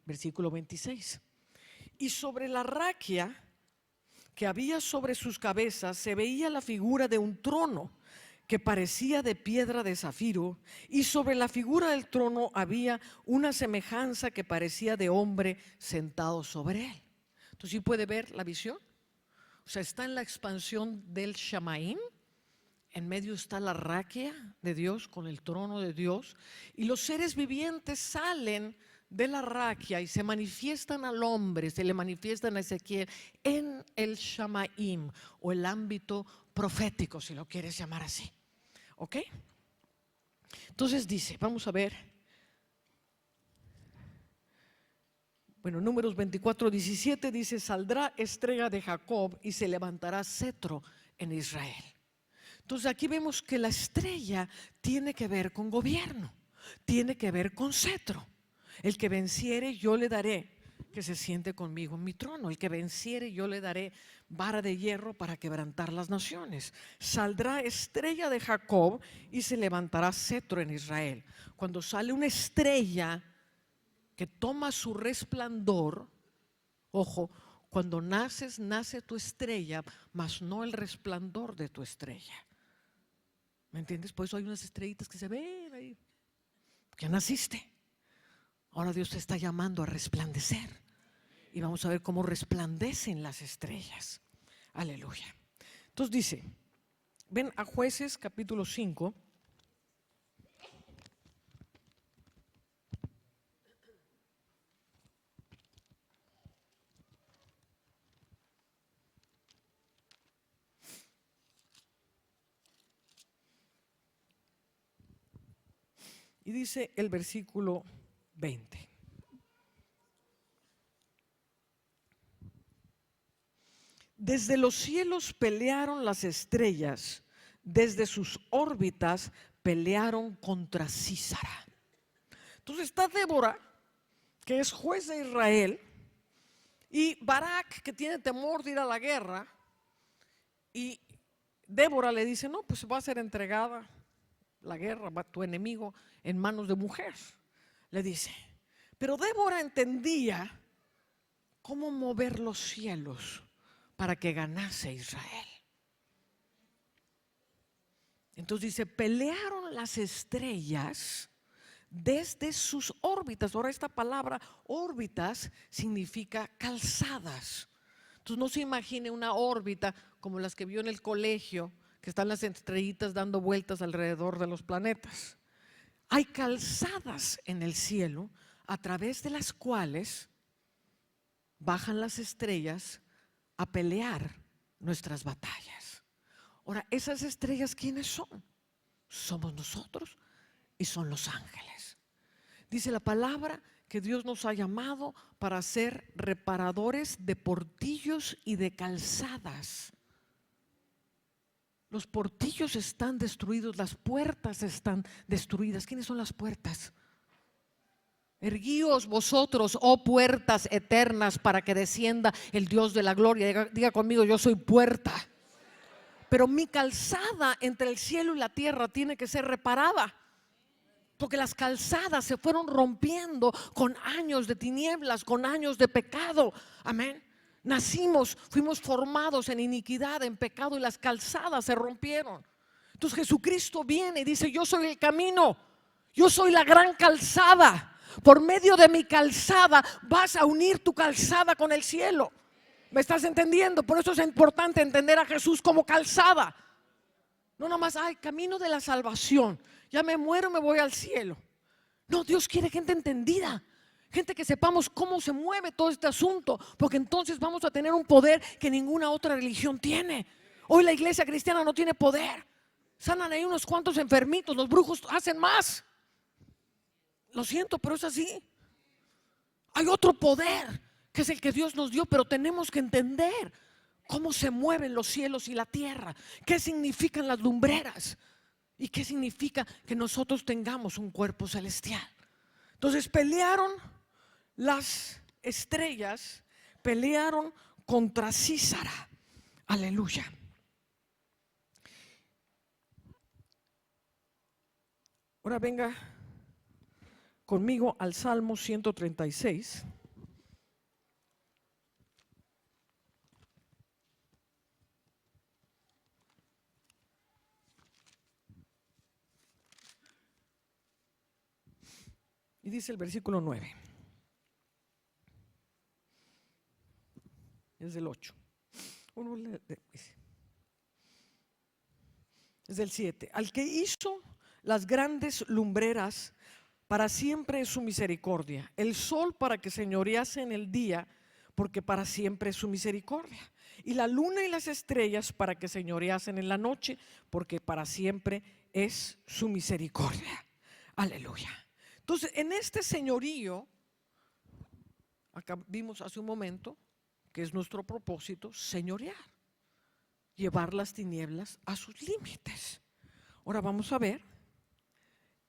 versículo 26. Y sobre la raquia que había sobre sus cabezas se veía la figura de un trono que parecía de piedra de zafiro, y sobre la figura del trono había una semejanza que parecía de hombre sentado sobre él. Entonces, ¿sí puede ver la visión? O sea, está en la expansión del Shamaim. En medio está la raquia de Dios con el trono de Dios, y los seres vivientes salen de la raquia y se manifiestan al hombre, se le manifiestan a Ezequiel en el Shamaim o el ámbito profético, si lo quieres llamar así. ¿Ok? Entonces dice, vamos a ver. Bueno, Números 24:17 dice: saldrá estrella de Jacob y se levantará cetro en Israel. Entonces aquí vemos que la estrella tiene que ver con gobierno, tiene que ver con cetro. El que venciere yo le daré que se siente conmigo en mi trono. El que venciere yo le daré vara de hierro para quebrantar las naciones. Saldrá estrella de Jacob y se levantará cetro en Israel. Cuando sale una estrella que toma su resplandor, ojo, cuando naces, nace tu estrella, mas no el resplandor de tu estrella. ¿Me entiendes? Por eso hay unas estrellitas que se ven ahí. Ya naciste. Ahora Dios te está llamando a resplandecer. Y vamos a ver cómo resplandecen las estrellas. Aleluya. Entonces dice, ven a Jueces capítulo 5. Y dice el versículo 20. Desde los cielos pelearon las estrellas, desde sus órbitas pelearon contra Sísara. Entonces está Débora, que es juez de Israel, y Barak, que tiene temor de ir a la guerra, y Débora le dice: no, pues va a ser entregada la guerra, va tu enemigo en manos de mujer, le dice. Pero Débora entendía cómo mover los cielos para que ganase Israel. Entonces dice: pelearon las estrellas desde sus órbitas. Ahora esta palabra órbitas significa calzadas. Entonces no se imagine una órbita como las que vio en el colegio, que están las estrellitas dando vueltas alrededor de los planetas. Hay calzadas en el cielo a través de las cuales bajan las estrellas a pelear nuestras batallas. Ahora, esas estrellas, ¿quiénes son? Somos nosotros y son los ángeles. Dice la palabra que Dios nos ha llamado para ser reparadores de portillos y de calzadas. Los portillos están destruidos, las puertas están destruidas. ¿Quiénes son las puertas? Erguíos vosotros, oh puertas eternas, para que descienda el Dios de la gloria. Diga conmigo: yo soy puerta. Pero mi calzada entre el cielo y la tierra tiene que ser reparada, porque las calzadas se fueron rompiendo con años de tinieblas, con años de pecado. Amén. Nacimos, fuimos formados en iniquidad, en pecado, y las calzadas se rompieron. Entonces Jesucristo viene y dice: yo soy el camino, yo soy la gran calzada. Por medio de mi calzada vas a unir tu calzada con el cielo. ¿Me estás entendiendo? Por eso es importante entender a Jesús como calzada. No nomás, ay, camino de la salvación, ya me muero, me voy al cielo. No, Dios quiere gente entendida, gente que sepamos cómo se mueve todo este asunto, porque entonces vamos a tener un poder que ninguna otra religión tiene. Hoy la iglesia cristiana no tiene poder. Sanan ahí unos cuantos enfermitos, los brujos hacen más. Lo siento, pero es así. Hay otro poder que es el que Dios nos dio, pero tenemos que entender cómo se mueven los cielos y la tierra, qué significan las lumbreras y qué significa que nosotros tengamos un cuerpo celestial. Entonces pelearon las estrellas, pelearon contra Sísara. Aleluya. Ahora venga conmigo al Salmo 136. Y dice el versículo 9. Es del 8. Es del 7. Al que hizo las grandes lumbreras para siempre es su misericordia. El sol para que señorease en el día, porque para siempre es su misericordia. Y la luna y las estrellas para que señoreasen en la noche, porque para siempre es su misericordia. Aleluya. Entonces, en este señorío, acá vimos hace un momento que es nuestro propósito señorear, llevar las tinieblas a sus límites. Ahora vamos a ver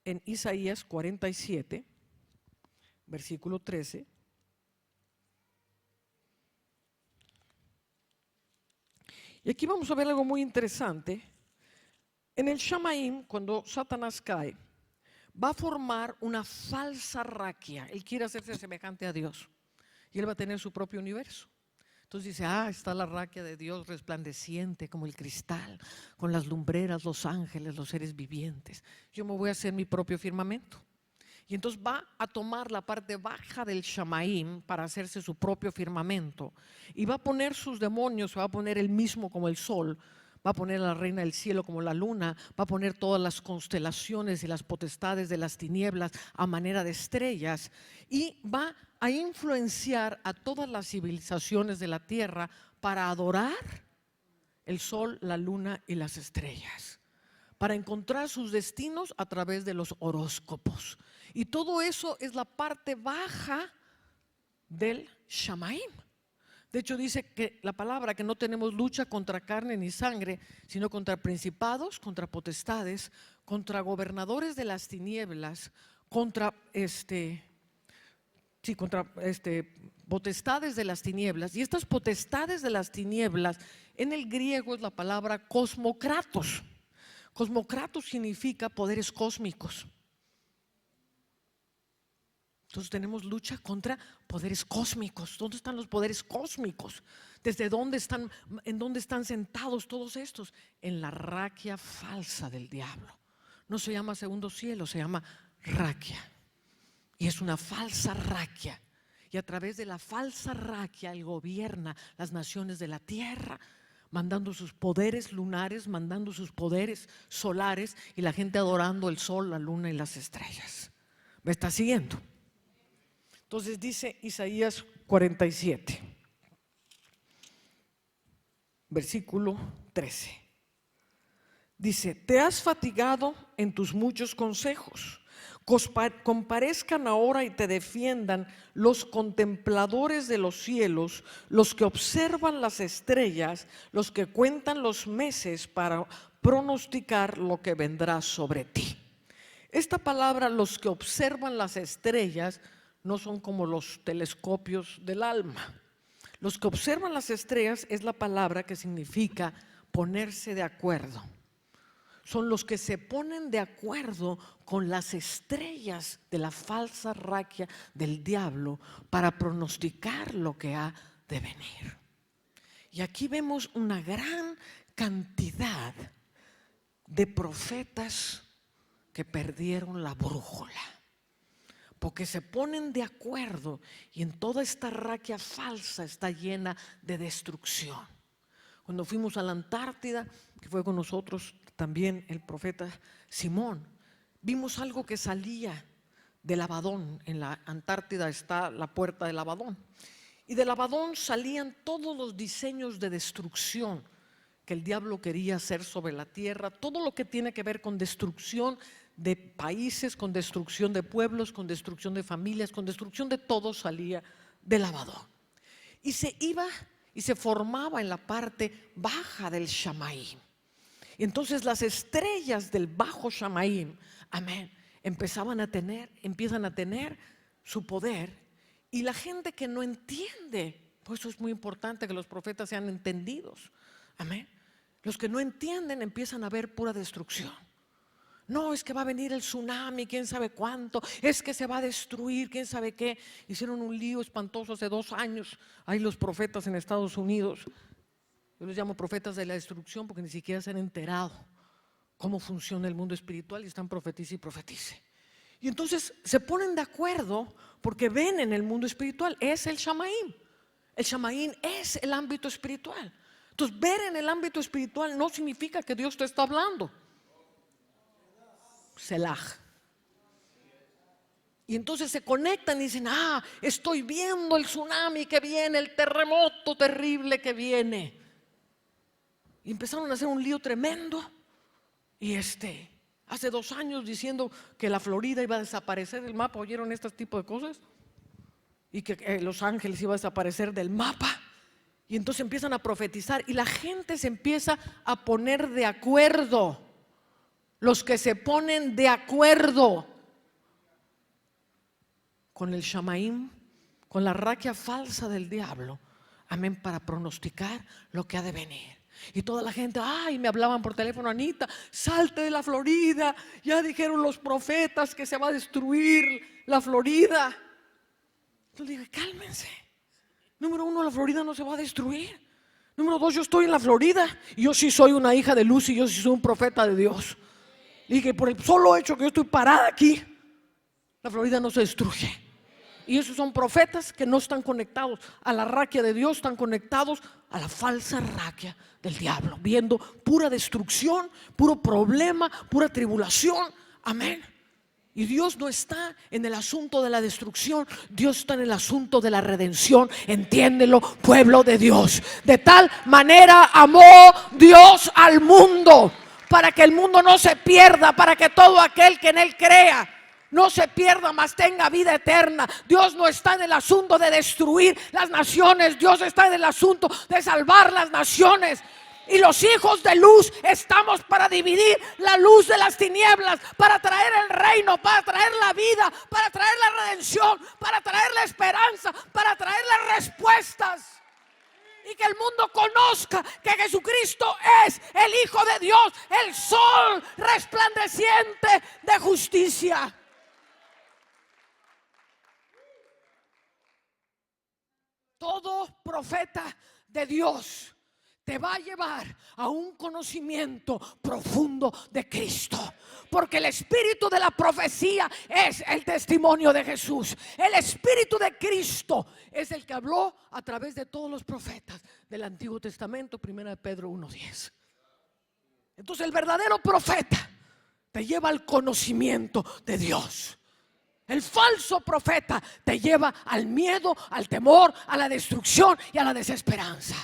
en Isaías 47, versículo 13. Y aquí vamos a ver algo muy interesante. En el Shamaim, cuando Satanás cae, va a formar una falsa raquia. Él quiere hacerse semejante a Dios y él va a tener su propio universo. Entonces dice, está la raquia de Dios resplandeciente como el cristal, con las lumbreras, los ángeles, los seres vivientes. Yo me voy a hacer mi propio firmamento. Y entonces va a tomar la parte baja del Shamaim para hacerse su propio firmamento. Y va a poner sus demonios, va a poner él mismo como el sol, va a poner a la reina del cielo como la luna, va a poner todas las constelaciones y las potestades de las tinieblas a manera de estrellas. Y va a influenciar a todas las civilizaciones de la tierra para adorar el sol, la luna y las estrellas, para encontrar sus destinos a través de los horóscopos. Y todo eso es la parte baja del Shamaim. De hecho dice que la palabra que no tenemos lucha contra carne ni sangre, sino contra principados, contra potestades, contra gobernadores de las tinieblas, contra potestades de las tinieblas. Y estas potestades de las tinieblas en el griego es la palabra cosmokratos. Cosmokratos significa poderes cósmicos. Entonces tenemos lucha contra poderes cósmicos. ¿Dónde están los poderes cósmicos? ¿Desde dónde están? ¿En dónde están sentados todos estos? En la raquia falsa del diablo. No se llama segundo cielo, se llama raquia. Y es una falsa raquia. Y a través de la falsa raquia él gobierna las naciones de la tierra, mandando sus poderes lunares, mandando sus poderes solares, y la gente adorando el sol, la luna y las estrellas. ¿Me está siguiendo? Entonces dice Isaías 47, versículo 13. Dice, te has fatigado en tus muchos consejos. Comparezcan ahora y te defiendan los contempladores de los cielos, los que observan las estrellas, los que cuentan los meses para pronosticar lo que vendrá sobre ti. Esta palabra, los que observan las estrellas, no son como los telescopios del alma. Los que observan las estrellas es la palabra que significa ponerse de acuerdo. Son los que se ponen de acuerdo con las estrellas de la falsa raquia del diablo para pronosticar lo que ha de venir. Y aquí vemos una gran cantidad de profetas que perdieron la brújula, porque se ponen de acuerdo y en toda esta raquia falsa está llena de destrucción. Cuando fuimos a la Antártida, que fue con nosotros también el profeta Simón, vimos algo que salía del Abadón. En la Antártida está la puerta del Abadón, y del Abadón salían todos los diseños de destrucción que el diablo quería hacer sobre la tierra, todo lo que tiene que ver con destrucción de países, con destrucción de pueblos, con destrucción de familias, con destrucción de todo, salía del Abadón. Y se iba y se formaba en la parte baja del Shamaim. Entonces las estrellas del bajo Shamaim, amén, empiezan a tener su poder. Y la gente que no entiende, por eso es muy importante que los profetas sean entendidos, amén. Los que no entienden empiezan a ver pura destrucción. No, es que va a venir el tsunami, quién sabe cuánto, es que se va a destruir, quién sabe qué. Hicieron un lío espantoso hace 2 años. Hay los profetas en Estados Unidos, yo los llamo profetas de la destrucción porque ni siquiera se han enterado cómo funciona el mundo espiritual y están profetice y profetice. Y entonces se ponen de acuerdo porque ven en el mundo espiritual, es el Shamaim. El Shamaim es el ámbito espiritual. Entonces ver en el ámbito espiritual no significa que Dios te está hablando. Selah. Y entonces se conectan y dicen: estoy viendo el tsunami que viene, el terremoto terrible que viene. Y empezaron a hacer un lío tremendo. Y hace 2 años diciendo que la Florida iba a desaparecer del mapa. ¿Oyeron este tipo de cosas? Y que Los Ángeles iba a desaparecer del mapa. Y entonces empiezan a profetizar y la gente se empieza a poner de acuerdo. Los que se ponen de acuerdo con el Shamaim, con la raquia falsa del diablo, amén, para pronosticar lo que ha de venir. Y toda la gente, me hablaban por teléfono: Anita, salte de la Florida, ya dijeron los profetas que se va a destruir la Florida. Yo dije: cálmense. Número 1, la Florida no se va a destruir. Número 2, yo estoy en la Florida y yo sí soy una hija de luz y yo sí soy un profeta de Dios. Dije: por el solo hecho que yo estoy parada aquí, la Florida no se destruye. Y esos son profetas que no están conectados a la raquia de Dios, están conectados a la falsa raquia del diablo, viendo pura destrucción, puro problema, pura tribulación. Amén. Y Dios no está en el asunto de la destrucción, Dios está en el asunto de la redención. Entiéndelo, pueblo de Dios. De tal manera amó Dios al mundo, para que el mundo no se pierda, para que todo aquel que en él crea no se pierda, mas tenga vida eterna. Dios no está en el asunto de destruir las naciones, Dios está en el asunto de salvar las naciones. Y los hijos de luz estamos para dividir la luz de las tinieblas, para traer el reino, para traer la vida, para traer la redención, para traer la esperanza, para traer las respuestas. Y que el mundo conozca que Jesucristo es el Hijo de Dios, el sol resplandeciente de justicia. Todo profeta de Dios te va a llevar a un conocimiento profundo de Cristo, porque el espíritu de la profecía es el testimonio de Jesús. El espíritu de Cristo es el que habló a través de todos los profetas del Antiguo Testamento. 1 Pedro 1:10. Entonces el verdadero profeta te lleva al conocimiento de Dios. El falso profeta te lleva al miedo, al temor, a la destrucción y a la desesperanza.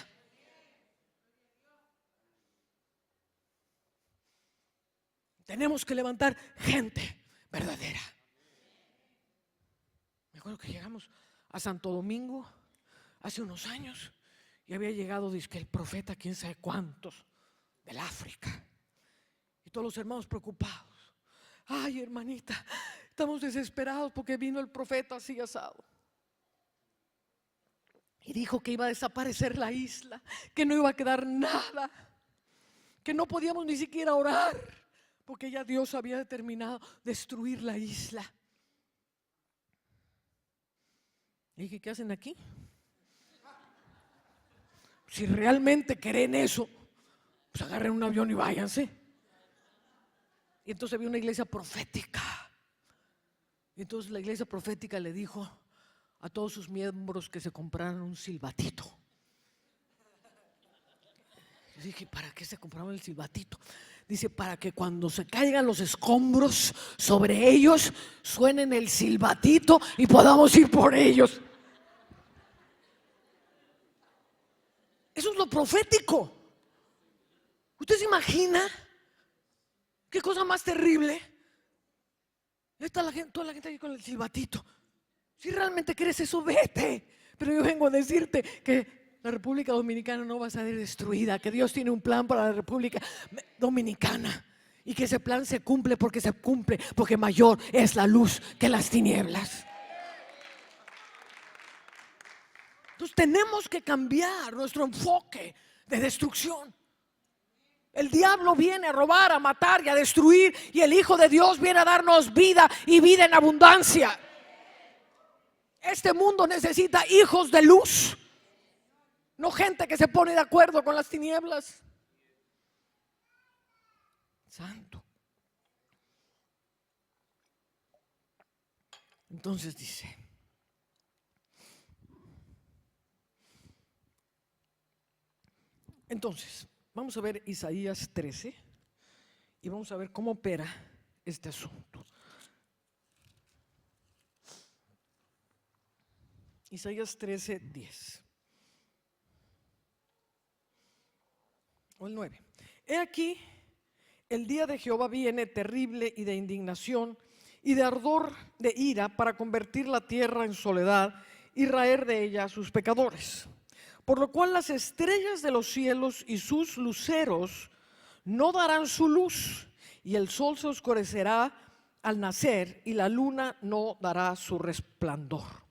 Tenemos que levantar gente verdadera. Me acuerdo que llegamos a Santo Domingo hace unos años y había llegado, dizque, el profeta, quién sabe cuántos, del África. Y todos los hermanos preocupados. Ay, hermanita, estamos desesperados porque vino el profeta así asado. Y dijo que iba a desaparecer la isla, que no iba a quedar nada, que no podíamos ni siquiera orar, porque ya Dios había determinado destruir la isla. Y dije: ¿qué hacen aquí? Si realmente creen eso, pues agarren un avión y váyanse. Y entonces había una iglesia profética. Y entonces la iglesia profética le dijo a todos sus miembros que se compraran un silbatito. Yo dije: ¿para qué se compraban el silbatito? Dice: para que cuando se caigan los escombros sobre ellos, suenen el silbatito y podamos ir por ellos. Eso es lo profético. ¿Usted se imagina qué cosa más terrible? Está toda la gente ahí con el silbatito. Si realmente crees eso, vete. Pero yo vengo a decirte que la República Dominicana no va a ser destruida, que Dios tiene un plan para la República Dominicana y que ese plan se cumple, porque mayor es la luz que las tinieblas. Entonces tenemos que cambiar nuestro enfoque de destrucción. El diablo viene a robar, a matar y a destruir, y el Hijo de Dios viene a darnos vida y vida en abundancia. Este mundo necesita hijos de luz, no gente que se pone de acuerdo con las tinieblas. Santo. Entonces dice: vamos a ver Isaías 13 y vamos a ver cómo opera este asunto. Isaías 13:10. O el 9. He aquí, el día de Jehová viene terrible y de indignación y de ardor de ira para convertir la tierra en soledad y raer de ella a sus pecadores. Por lo cual las estrellas de los cielos y sus luceros no darán su luz, y el sol se oscurecerá al nacer, y la luna no dará su resplandor.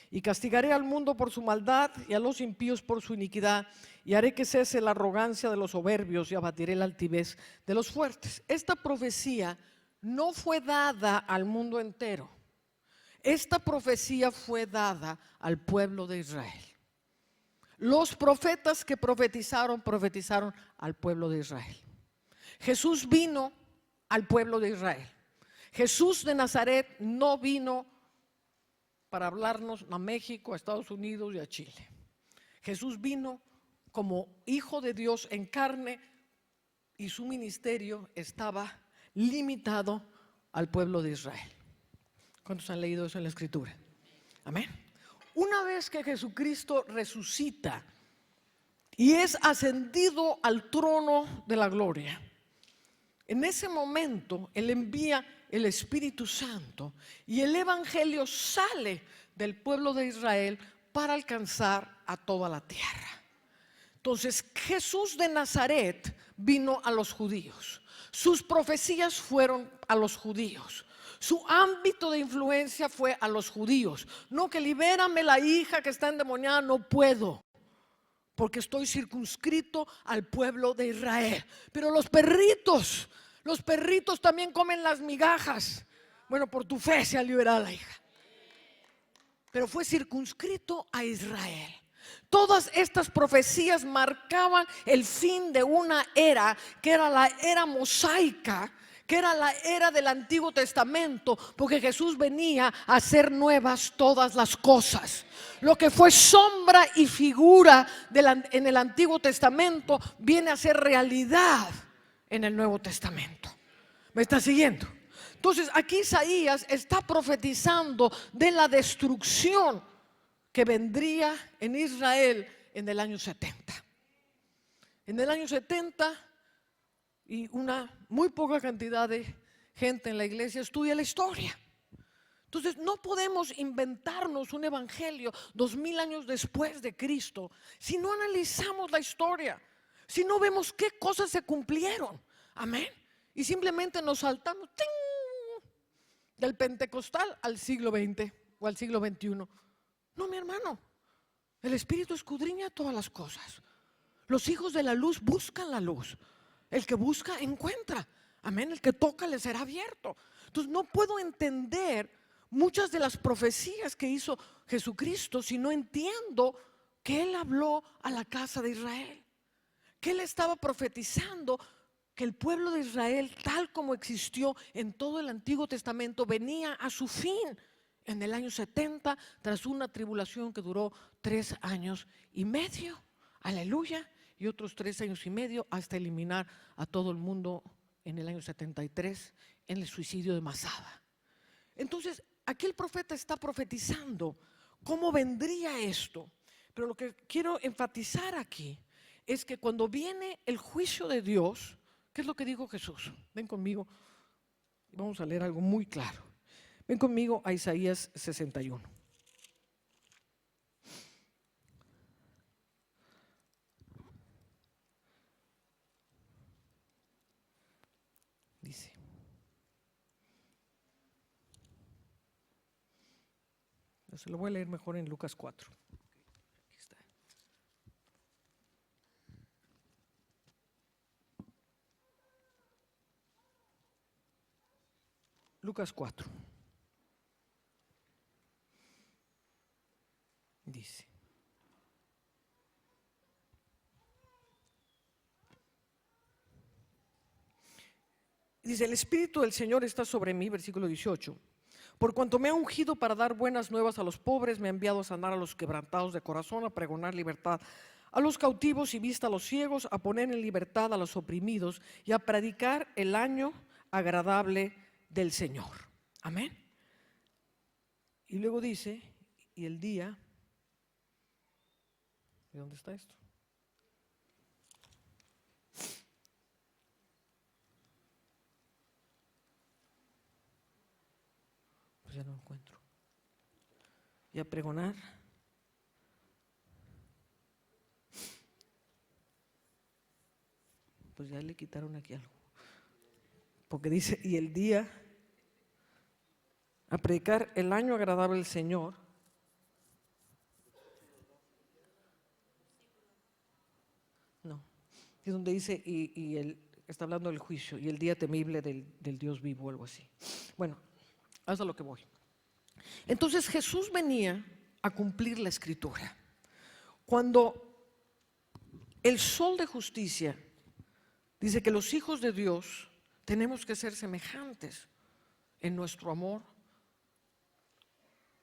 Y castigaré al mundo por su maldad y a los impíos por su iniquidad, y haré que cese la arrogancia de los soberbios y abatiré la altivez de los fuertes. Esta profecía no fue dada al mundo entero. Esta profecía fue dada al pueblo de Israel. Los profetas que profetizaron al pueblo de Israel. Jesús vino al pueblo de Israel. Jesús de Nazaret no vino para hablarnos a México, a Estados Unidos y a Chile. Jesús vino como hijo de Dios en carne, y su ministerio estaba limitado al pueblo de Israel. ¿Cuántos han leído eso en la Escritura? Amén. Una vez que Jesucristo resucita y es ascendido al trono de la gloria, en ese momento Él envía el Espíritu Santo y el Evangelio sale del pueblo de Israel para alcanzar a toda la tierra. Entonces Jesús de Nazaret vino a los judíos. Sus profecías fueron a los judíos. Su ámbito de influencia fue a los judíos. No, que libérame la hija que está endemoniada, no puedo, porque estoy circunscrito al pueblo de Israel. Pero los perritos también comen las migajas. Bueno, por tu fe se ha liberado la hija. Pero fue circunscrito a Israel. Todas estas profecías marcaban el fin de una era, que era la era mosaica, que era la era del Antiguo Testamento, porque Jesús venía a hacer nuevas todas las cosas. Lo que fue sombra y figura en el Antiguo Testamento viene a ser realidad en el Nuevo Testamento. ¿Me está siguiendo? Entonces aquí Isaías está profetizando de la destrucción que vendría en Israel en el año 70. En el año 70, y una muy poca cantidad de gente en la iglesia estudia la historia. Entonces no podemos inventarnos un evangelio 2000 años después de Cristo si no analizamos la historia, si no vemos qué cosas se cumplieron. Amén. Y simplemente nos saltamos ¡ting!, del Pentecostal al siglo XX o al siglo XXI. No, mi hermano, el Espíritu escudriña todas las cosas. Los hijos de la luz buscan la luz. El que busca encuentra. Amén. El que toca le será abierto. Entonces no puedo entender muchas de las profecías que hizo Jesucristo si no entiendo que Él habló a la casa de Israel, que Él estaba profetizando que el pueblo de Israel, tal como existió en todo el Antiguo Testamento, venía a su fin en el año 70, tras una tribulación que duró 3 años y medio. Aleluya. Y otros 3 años y medio hasta eliminar a todo el mundo en el año 73 en el suicidio de Masada. Entonces aquí el profeta está profetizando cómo vendría esto. Pero lo que quiero enfatizar aquí es que cuando viene el juicio de Dios, ¿qué es lo que dijo Jesús? Ven conmigo, vamos a leer algo muy claro. Ven conmigo a Isaías 61. Dice: se lo voy a leer mejor en Lucas 4. Aquí está. Lucas 4. Dice: el Espíritu del Señor está sobre mí, versículo 18. Por cuanto me ha ungido para dar buenas nuevas a los pobres, me ha enviado a sanar a los quebrantados de corazón, a pregonar libertad a los cautivos y vista a los ciegos, a poner en libertad a los oprimidos y a predicar el año agradable del Señor. Amén. Y luego dice: y el día ¿Y dónde está esto? Pues ya no lo encuentro. Y a pregonar. Pues ya le quitaron aquí algo. Porque dice, y el día, a predicar el año agradable del Señor. No, es donde dice, está hablando del juicio, y el día temible del Dios vivo, o algo así. Bueno, hasta lo que voy. Entonces Jesús venía a cumplir la escritura. Cuando el sol de justicia dice que los hijos de Dios tenemos que ser semejantes en nuestro amor,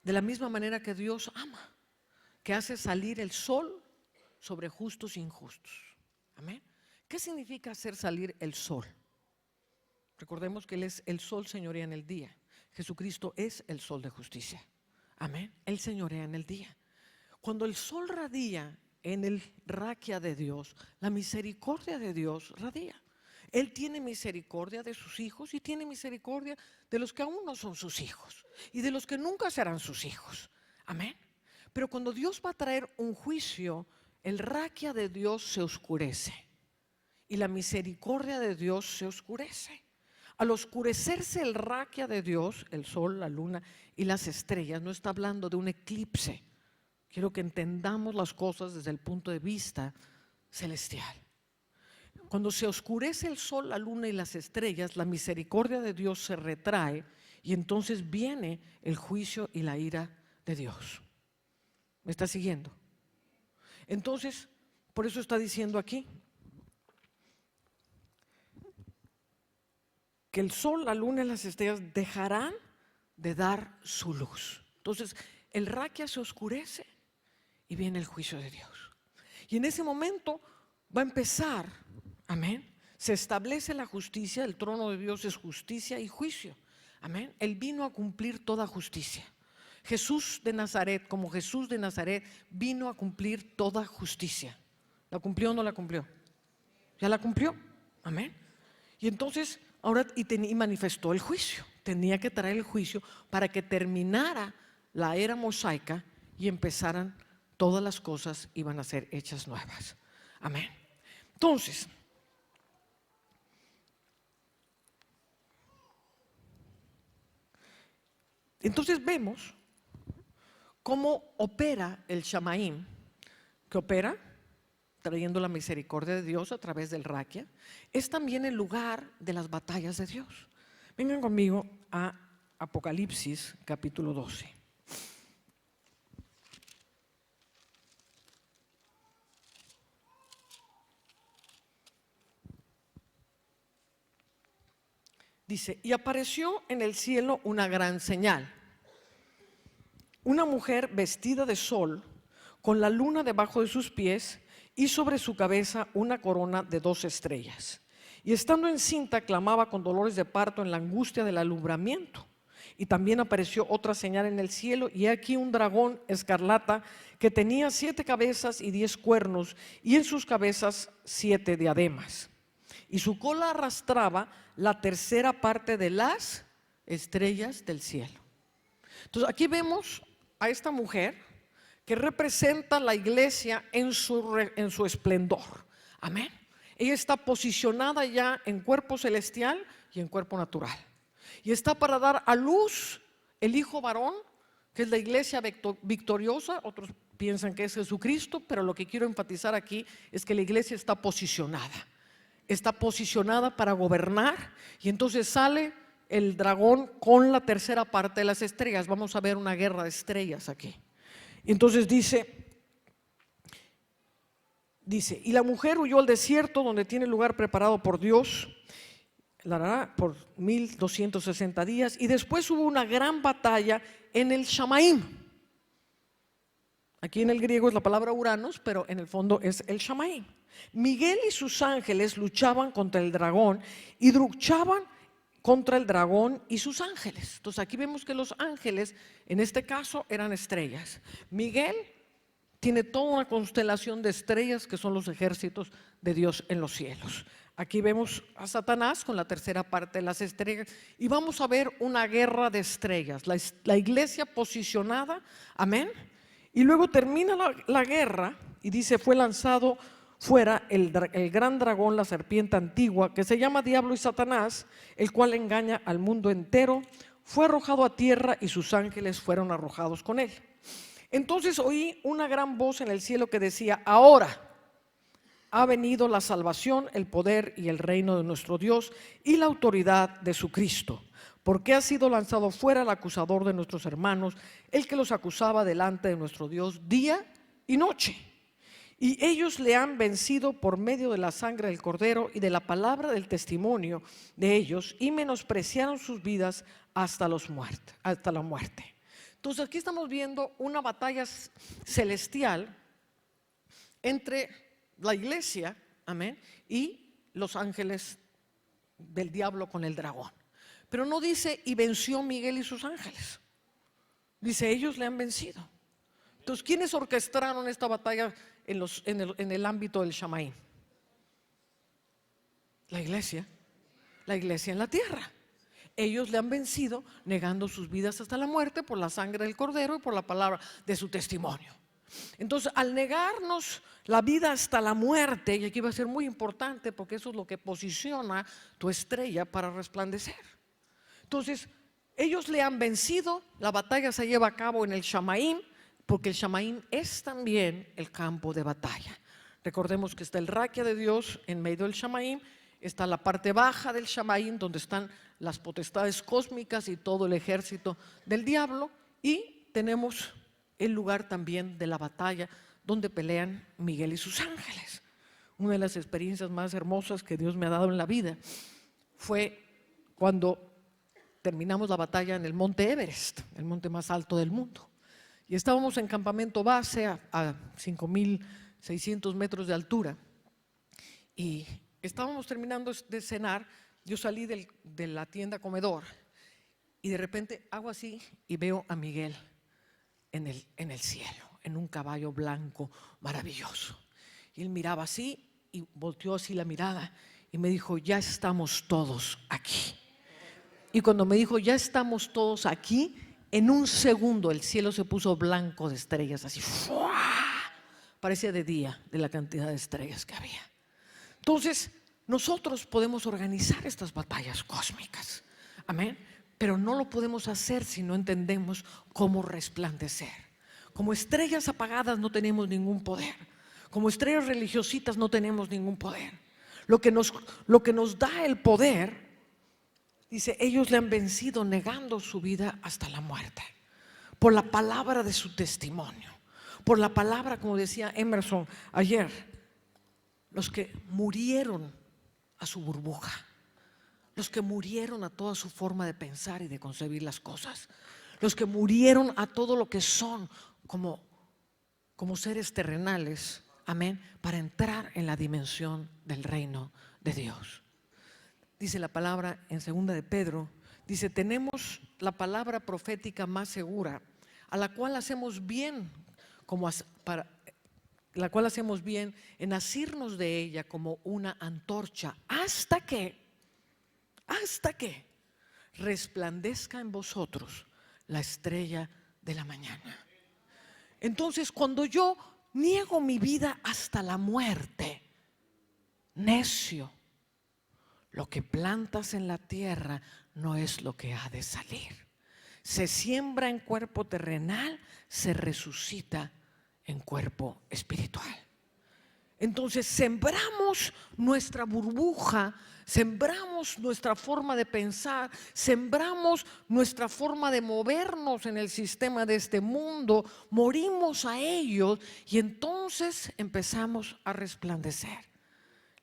de la misma manera que Dios ama, que hace salir el sol sobre justos e injustos. Amén. ¿Qué significa hacer salir el sol? Recordemos que Él es el sol, señorea en el día. Jesucristo es el sol de justicia. Amén. Él señorea en el día. Cuando el sol radia en el raquia de Dios, la misericordia de Dios radia. Él tiene misericordia de sus hijos y tiene misericordia de los que aún no son sus hijos y de los que nunca serán sus hijos. Amén. Pero cuando Dios va a traer un juicio, el raquia de Dios se oscurece y la misericordia de Dios se oscurece. Al oscurecerse el raquia de Dios, el sol, la luna y las estrellas, no está hablando de un eclipse. Quiero que entendamos las cosas desde el punto de vista celestial. Cuando se oscurece el sol, la luna y las estrellas, la misericordia de Dios se retrae y entonces viene el juicio y la ira de Dios. ¿Me está siguiendo? Entonces, por eso está diciendo aquí que el sol, la luna y las estrellas dejarán de dar su luz. Entonces, el raquia se oscurece y viene el juicio de Dios. Y en ese momento va a empezar, amén, se establece la justicia, el trono de Dios es justicia y juicio. Amén. Él vino a cumplir toda justicia. Jesús de Nazaret, como Jesús de Nazaret, vino a cumplir toda justicia. ¿La cumplió o no la cumplió? Ya la cumplió. Amén. Y entonces, ahora y manifestó el juicio. Tenía que traer el juicio para que terminara la era mosaica y empezaran todas las cosas iban a ser hechas nuevas. Amén. Entonces vemos cómo opera el Shamaim, que opera trayendo la misericordia de Dios a través del raquia, es también el lugar de las batallas de Dios. Vengan conmigo a Apocalipsis capítulo 12. Dice, y apareció en el cielo una gran señal. Una mujer vestida de sol, con la luna debajo de sus pies y sobre su cabeza una corona de 2 estrellas. Y estando encinta clamaba con dolores de parto en la angustia del alumbramiento. Y también apareció otra señal en el cielo, y aquí un dragón escarlata que tenía 7 cabezas y 10 cuernos, y en sus cabezas 7 diademas. Y su cola arrastraba la tercera parte de las estrellas del cielo. Entonces aquí vemos a esta mujer que representa la iglesia en su esplendor. Amén. Ella está posicionada ya en cuerpo celestial y en cuerpo natural. Y está para dar a luz el hijo varón, que es la iglesia victoriosa. Otros piensan que es Jesucristo, pero lo que quiero enfatizar aquí es que la iglesia está posicionada. Está posicionada para gobernar, y entonces sale el dragón con la tercera parte de las estrellas. Vamos a ver una guerra de estrellas aquí. Entonces dice, y la mujer huyó al desierto, donde tiene lugar preparado por Dios, la hará por 1260 días, y después hubo una gran batalla en el Shamaim. Aquí en el griego es la palabra Uranos, pero en el fondo es el Shamaim. Miguel y sus ángeles luchaban contra el dragón y luchaban contra el dragón y sus ángeles. Entonces aquí vemos que los ángeles en este caso eran estrellas. Miguel tiene toda una constelación de estrellas que son los ejércitos de Dios en los cielos. Aquí vemos a Satanás con la tercera parte de las estrellas y vamos a ver una guerra de estrellas, la iglesia posicionada, amén. Y luego termina la guerra y dice: fue lanzado fuera el gran dragón, la serpiente antigua, que se llama Diablo y Satanás, el cual engaña al mundo entero. Fue arrojado a tierra y sus ángeles fueron arrojados con él. Entonces oí una gran voz en el cielo que decía: ahora ha venido la salvación, el poder y el reino de nuestro Dios y la autoridad de su Cristo, porque ha sido lanzado fuera el acusador de nuestros hermanos, el que los acusaba delante de nuestro Dios día y noche. Y ellos le han vencido por medio de la sangre del Cordero y de la palabra del testimonio de ellos, y menospreciaron sus vidas hasta la muerte. Entonces aquí estamos viendo una batalla celestial entre la iglesia, amén, y los ángeles del diablo con el dragón. Pero no dice: y venció Miguel y sus ángeles. Dice: ellos le han vencido. Entonces, ¿quiénes orquestaron esta batalla en el ámbito del Shamaín? La iglesia en la tierra. Ellos le han vencido negando sus vidas hasta la muerte por la sangre del Cordero y por la palabra de su testimonio. Entonces, al negarnos la vida hasta la muerte, y aquí va a ser muy importante porque eso es lo que posiciona tu estrella para resplandecer. Entonces, ellos le han vencido. La batalla se lleva a cabo en el Shamaín, porque el Shamaín es también el campo de batalla. Recordemos que está el raquia de Dios en medio del Shamaín, está la parte baja del Shamaín donde están las potestades cósmicas y todo el ejército del diablo, y tenemos el lugar también de la batalla donde pelean Miguel y sus ángeles. Una de las experiencias más hermosas que Dios me ha dado en la vida fue cuando terminamos la batalla en el monte Everest, el monte más alto del mundo, y estábamos en campamento base a 5.600 metros de altura, y estábamos terminando de cenar. Yo salí de la tienda comedor y de repente hago así y veo a Miguel en el cielo, en un caballo blanco maravilloso. Y él miraba así y volteó así la mirada y me dijo: ya estamos todos aquí. Y cuando me dijo: ya estamos todos aquí, en un segundo el cielo se puso blanco de estrellas, así, ¡fua! Parecía de día de la cantidad de estrellas que había. Entonces, nosotros podemos organizar estas batallas cósmicas, amén, pero no lo podemos hacer si no entendemos cómo resplandecer. Como estrellas apagadas no tenemos ningún poder. Como estrellas religiositas no tenemos ningún poder. Lo que nos da el poder, dice: ellos le han vencido negando su vida hasta la muerte, por la palabra de su testimonio, por la palabra, como decía Emerson ayer, los que murieron a su burbuja, los que murieron a toda su forma de pensar y de concebir las cosas, los que murieron a todo lo que son como seres terrenales, amén, para entrar en la dimensión del reino de Dios. Dice la palabra en 2 de Pedro, dice: tenemos la palabra profética más segura, a la cual hacemos bien en asirnos de ella como una antorcha hasta que resplandezca en vosotros la estrella de la mañana. Entonces, cuando yo niego mi vida hasta la muerte, necio, lo que plantas en la tierra no es lo que ha de salir. Se siembra en cuerpo terrenal, se resucita en cuerpo espiritual. Entonces sembramos nuestra burbuja, sembramos nuestra forma de pensar, sembramos nuestra forma de movernos en el sistema de este mundo, morimos a ellos y entonces empezamos a resplandecer.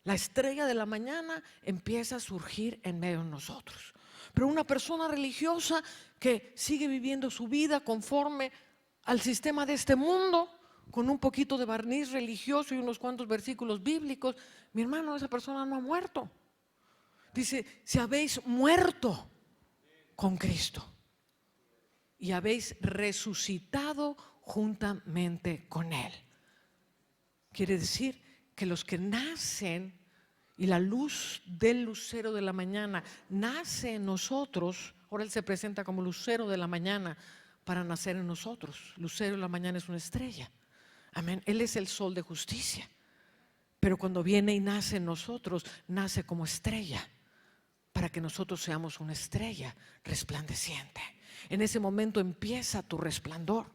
La estrella de la mañana empieza a surgir en medio de nosotros. Pero una persona religiosa que sigue viviendo su vida conforme al sistema de este mundo, con un poquito de barniz religioso y unos cuantos versículos bíblicos, mi hermano, esa persona no ha muerto. Dice: si habéis muerto con Cristo y habéis resucitado juntamente con Él. Quiere decir que los que nacen y la luz del lucero de la mañana nace en nosotros. Ahora Él se presenta como lucero de la mañana para nacer en nosotros. Lucero de la mañana es una estrella. Amén. Él es el sol de justicia. Pero cuando viene y nace en nosotros, nace como estrella, para que nosotros seamos una estrella resplandeciente. En ese momento empieza tu resplandor.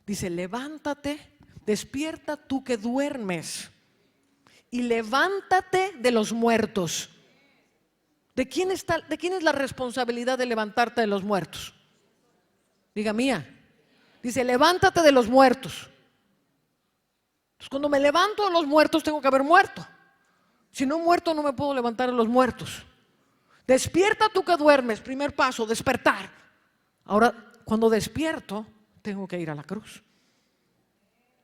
Dice: levántate, despierta tú que duermes, y levántate de los muertos. ¿De quién es la responsabilidad de levantarte de los muertos? Diga: mía. Dice: levántate de los muertos. Entonces, cuando me levanto de los muertos, tengo que haber muerto. Si no he muerto, no me puedo levantar de los muertos. Despierta tú que duermes. Primer paso, despertar. Ahora, cuando despierto, tengo que ir a la cruz.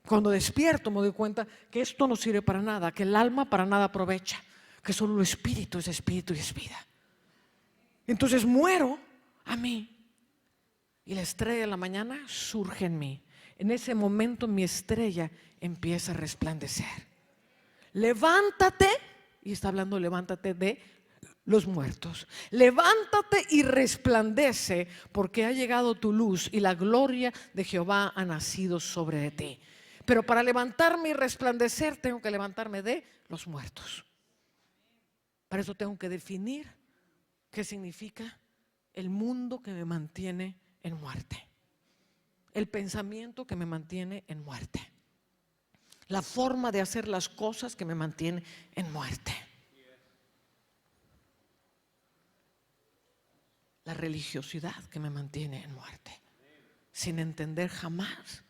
Cuando despierto me doy cuenta que esto no sirve para nada, que el alma para nada aprovecha, que solo el espíritu es espíritu y es vida. Entonces muero a mí y la estrella de la mañana surge en mí. En ese momento mi estrella empieza a resplandecer. Levántate, y está hablando levántate de los muertos. Levántate y resplandece, porque ha llegado tu luz y la gloria de Jehová ha nacido sobre de ti. Pero para levantarme y resplandecer, tengo que levantarme de los muertos. Para eso tengo que definir qué significa el mundo que me mantiene en muerte, el pensamiento que me mantiene en muerte, la forma de hacer las cosas que me mantiene en muerte, la religiosidad que me mantiene en muerte, sin entender jamás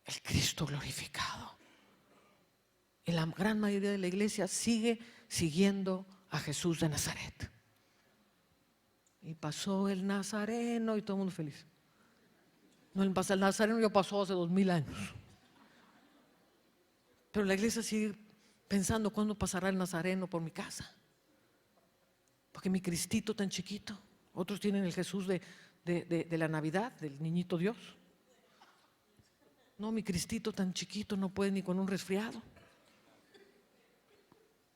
el Cristo glorificado. Y la gran mayoría de la iglesia sigue siguiendo a Jesús de Nazaret. Y pasó el Nazareno y todo el mundo feliz. No, el Nazareno ya pasó hace 2000 años. Pero la iglesia sigue pensando: ¿cuándo pasará el Nazareno por mi casa? Porque mi Cristito tan chiquito. Otros tienen el Jesús de la Navidad, del niñito Dios. No, mi Cristito tan chiquito no puede ni con un resfriado.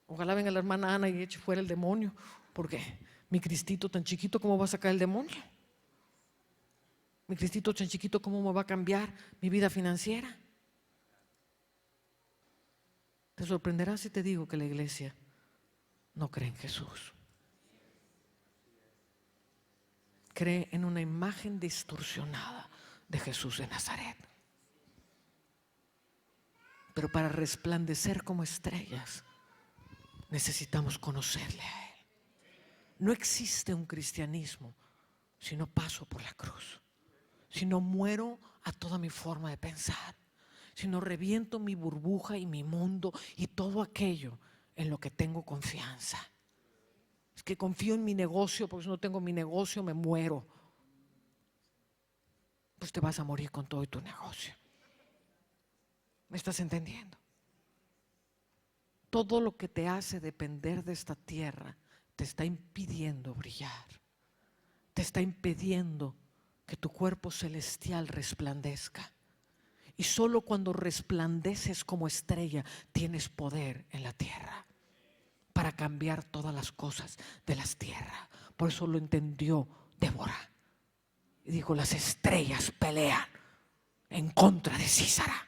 Ojalá venga la hermana Ana y eche fuera el demonio, porque mi Cristito tan chiquito, ¿cómo va a sacar el demonio? Mi Cristito tan chiquito, ¿cómo me va a cambiar mi vida financiera? Te sorprenderá si te digo que la iglesia no cree en Jesús. Cree en una imagen distorsionada de Jesús de Nazaret. Pero para resplandecer como estrellas, necesitamos conocerle a Él. No existe un cristianismo si no paso por la cruz, si no muero a toda mi forma de pensar, si no reviento mi burbuja y mi mundo y todo aquello en lo que tengo confianza. Es que confío en mi negocio, porque si no tengo mi negocio me muero. Pues te vas a morir con todo y tu negocio. ¿Me estás entendiendo? Todo lo que te hace depender de esta tierra te está impidiendo brillar, te está impidiendo que tu cuerpo celestial resplandezca. Y solo cuando resplandeces como estrella tienes poder en la tierra para cambiar todas las cosas de las tierras. Por eso lo entendió Débora y dijo: las estrellas pelean en contra de Sísara.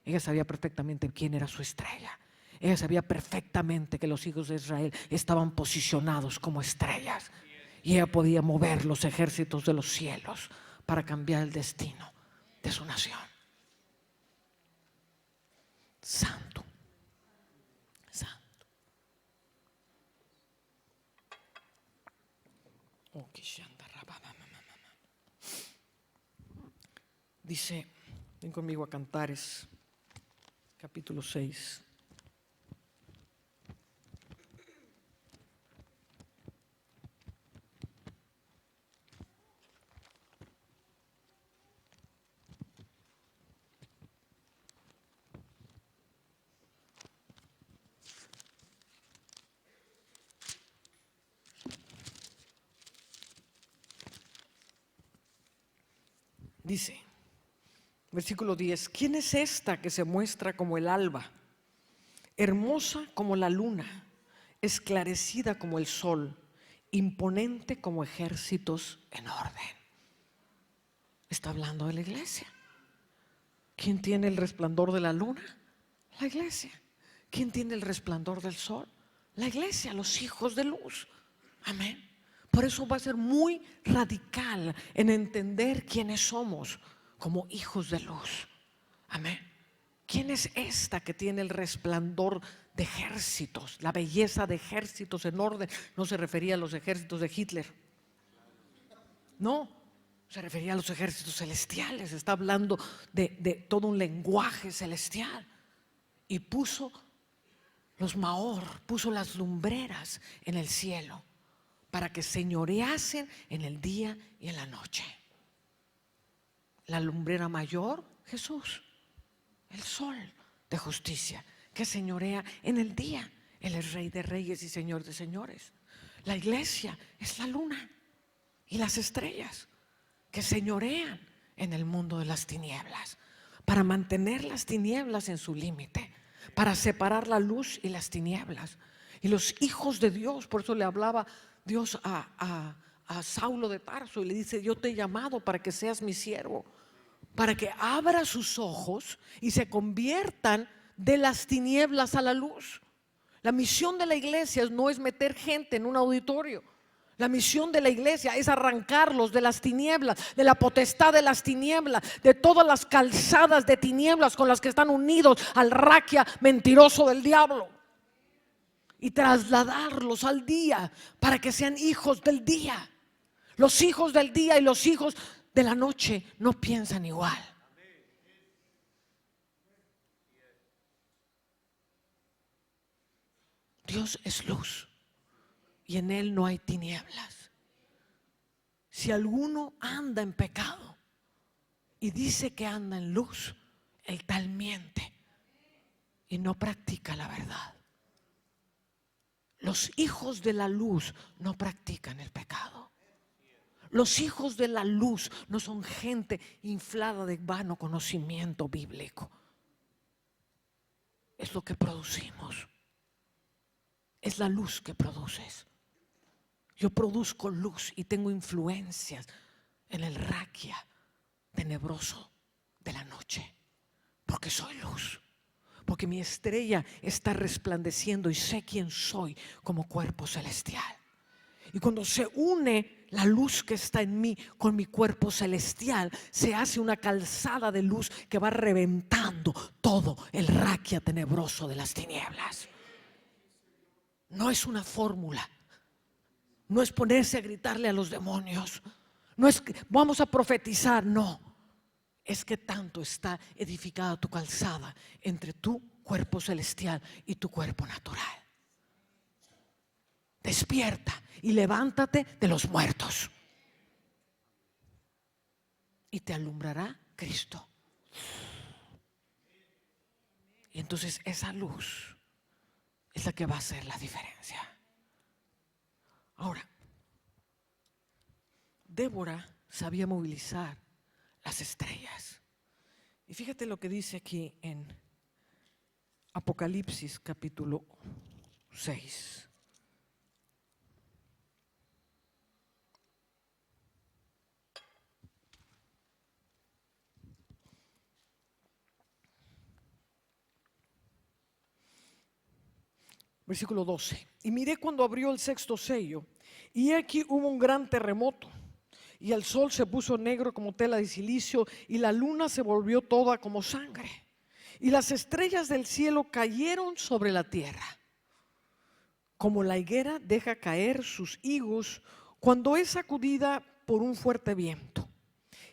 Ella sabía perfectamente quién era su estrella. Ella sabía perfectamente que los hijos de Israel estaban posicionados como estrellas, y ella podía mover los ejércitos de los cielos para cambiar el destino de su nación. Santo, santo. Dice, ven conmigo a Cantares, capítulo 6. Dice, versículo 10: ¿quién es esta que se muestra como el alba, hermosa como la luna, esclarecida como el sol, imponente como ejércitos en orden. Está hablando de la iglesia. ¿Quién tiene el resplandor de la luna? La iglesia. ¿Quién tiene el resplandor del sol? La iglesia, los hijos de luz. Amén. Por eso va a ser muy radical en entender quiénes somos como hijos de luz. Amén. ¿Quién es esta que tiene el resplandor de ejércitos, la belleza de ejércitos en orden? No se refería a los ejércitos de Hitler. No, se refería a los ejércitos celestiales. Está hablando de todo un lenguaje celestial. Y puso los Maor, puso las lumbreras en el cielo para que señoreasen en el día y en la noche. La lumbrera mayor, Jesús, el sol de justicia, que señorea en el día. Él es Rey de reyes y Señor de señores. La iglesia es la luna y las estrellas que señorean en el mundo de las tinieblas, para mantener las tinieblas en su límite, para separar la luz y las tinieblas. Y los hijos de Dios, por eso le hablaba Dios a Saulo de Tarso y le dice: yo te he llamado para que seas mi siervo, para que abra sus ojos y se conviertan de las tinieblas a la luz. La misión de la iglesia no es meter gente en un auditorio. La misión de la iglesia es arrancarlos de las tinieblas, de la potestad de las tinieblas, de todas las calzadas de tinieblas con las que están unidos al raquia mentiroso del diablo, y trasladarlos al día para que sean hijos del día. Los hijos del día y los hijos de la noche no piensan igual. Dios es luz y en Él no hay tinieblas. Si alguno anda en pecado y dice que anda en luz, el tal miente y no practica la verdad. Los hijos de la luz no practican el pecado. Los hijos de la luz no son gente inflada de vano conocimiento bíblico. Es lo que producimos. Es la luz que produces. Yo produzco luz y tengo influencias en el raquia tenebroso de la noche, porque soy luz, porque mi estrella está resplandeciendo y sé quién soy como cuerpo celestial. Y cuando se une la luz que está en mí con mi cuerpo celestial, se hace una calzada de luz que va reventando todo el raquia tenebroso de las tinieblas. No es una fórmula. No es ponerse a gritarle a los demonios. No es que vamos a profetizar, no. Es que tanto está edificada tu calzada entre tu cuerpo celestial y tu cuerpo natural. Despierta y levántate de los muertos. Y te alumbrará Cristo. Y entonces esa luz es la que va a hacer la diferencia. Ahora, Débora sabía movilizar las estrellas. Y fíjate lo que dice aquí en Apocalipsis capítulo 6. Versículo 12. Y miré cuando abrió el sexto sello, y aquí hubo un gran terremoto, y el sol se puso negro como tela de silicio, y la luna se volvió toda como sangre, y las estrellas del cielo cayeron sobre la tierra, como la higuera deja caer sus higos cuando es sacudida por un fuerte viento.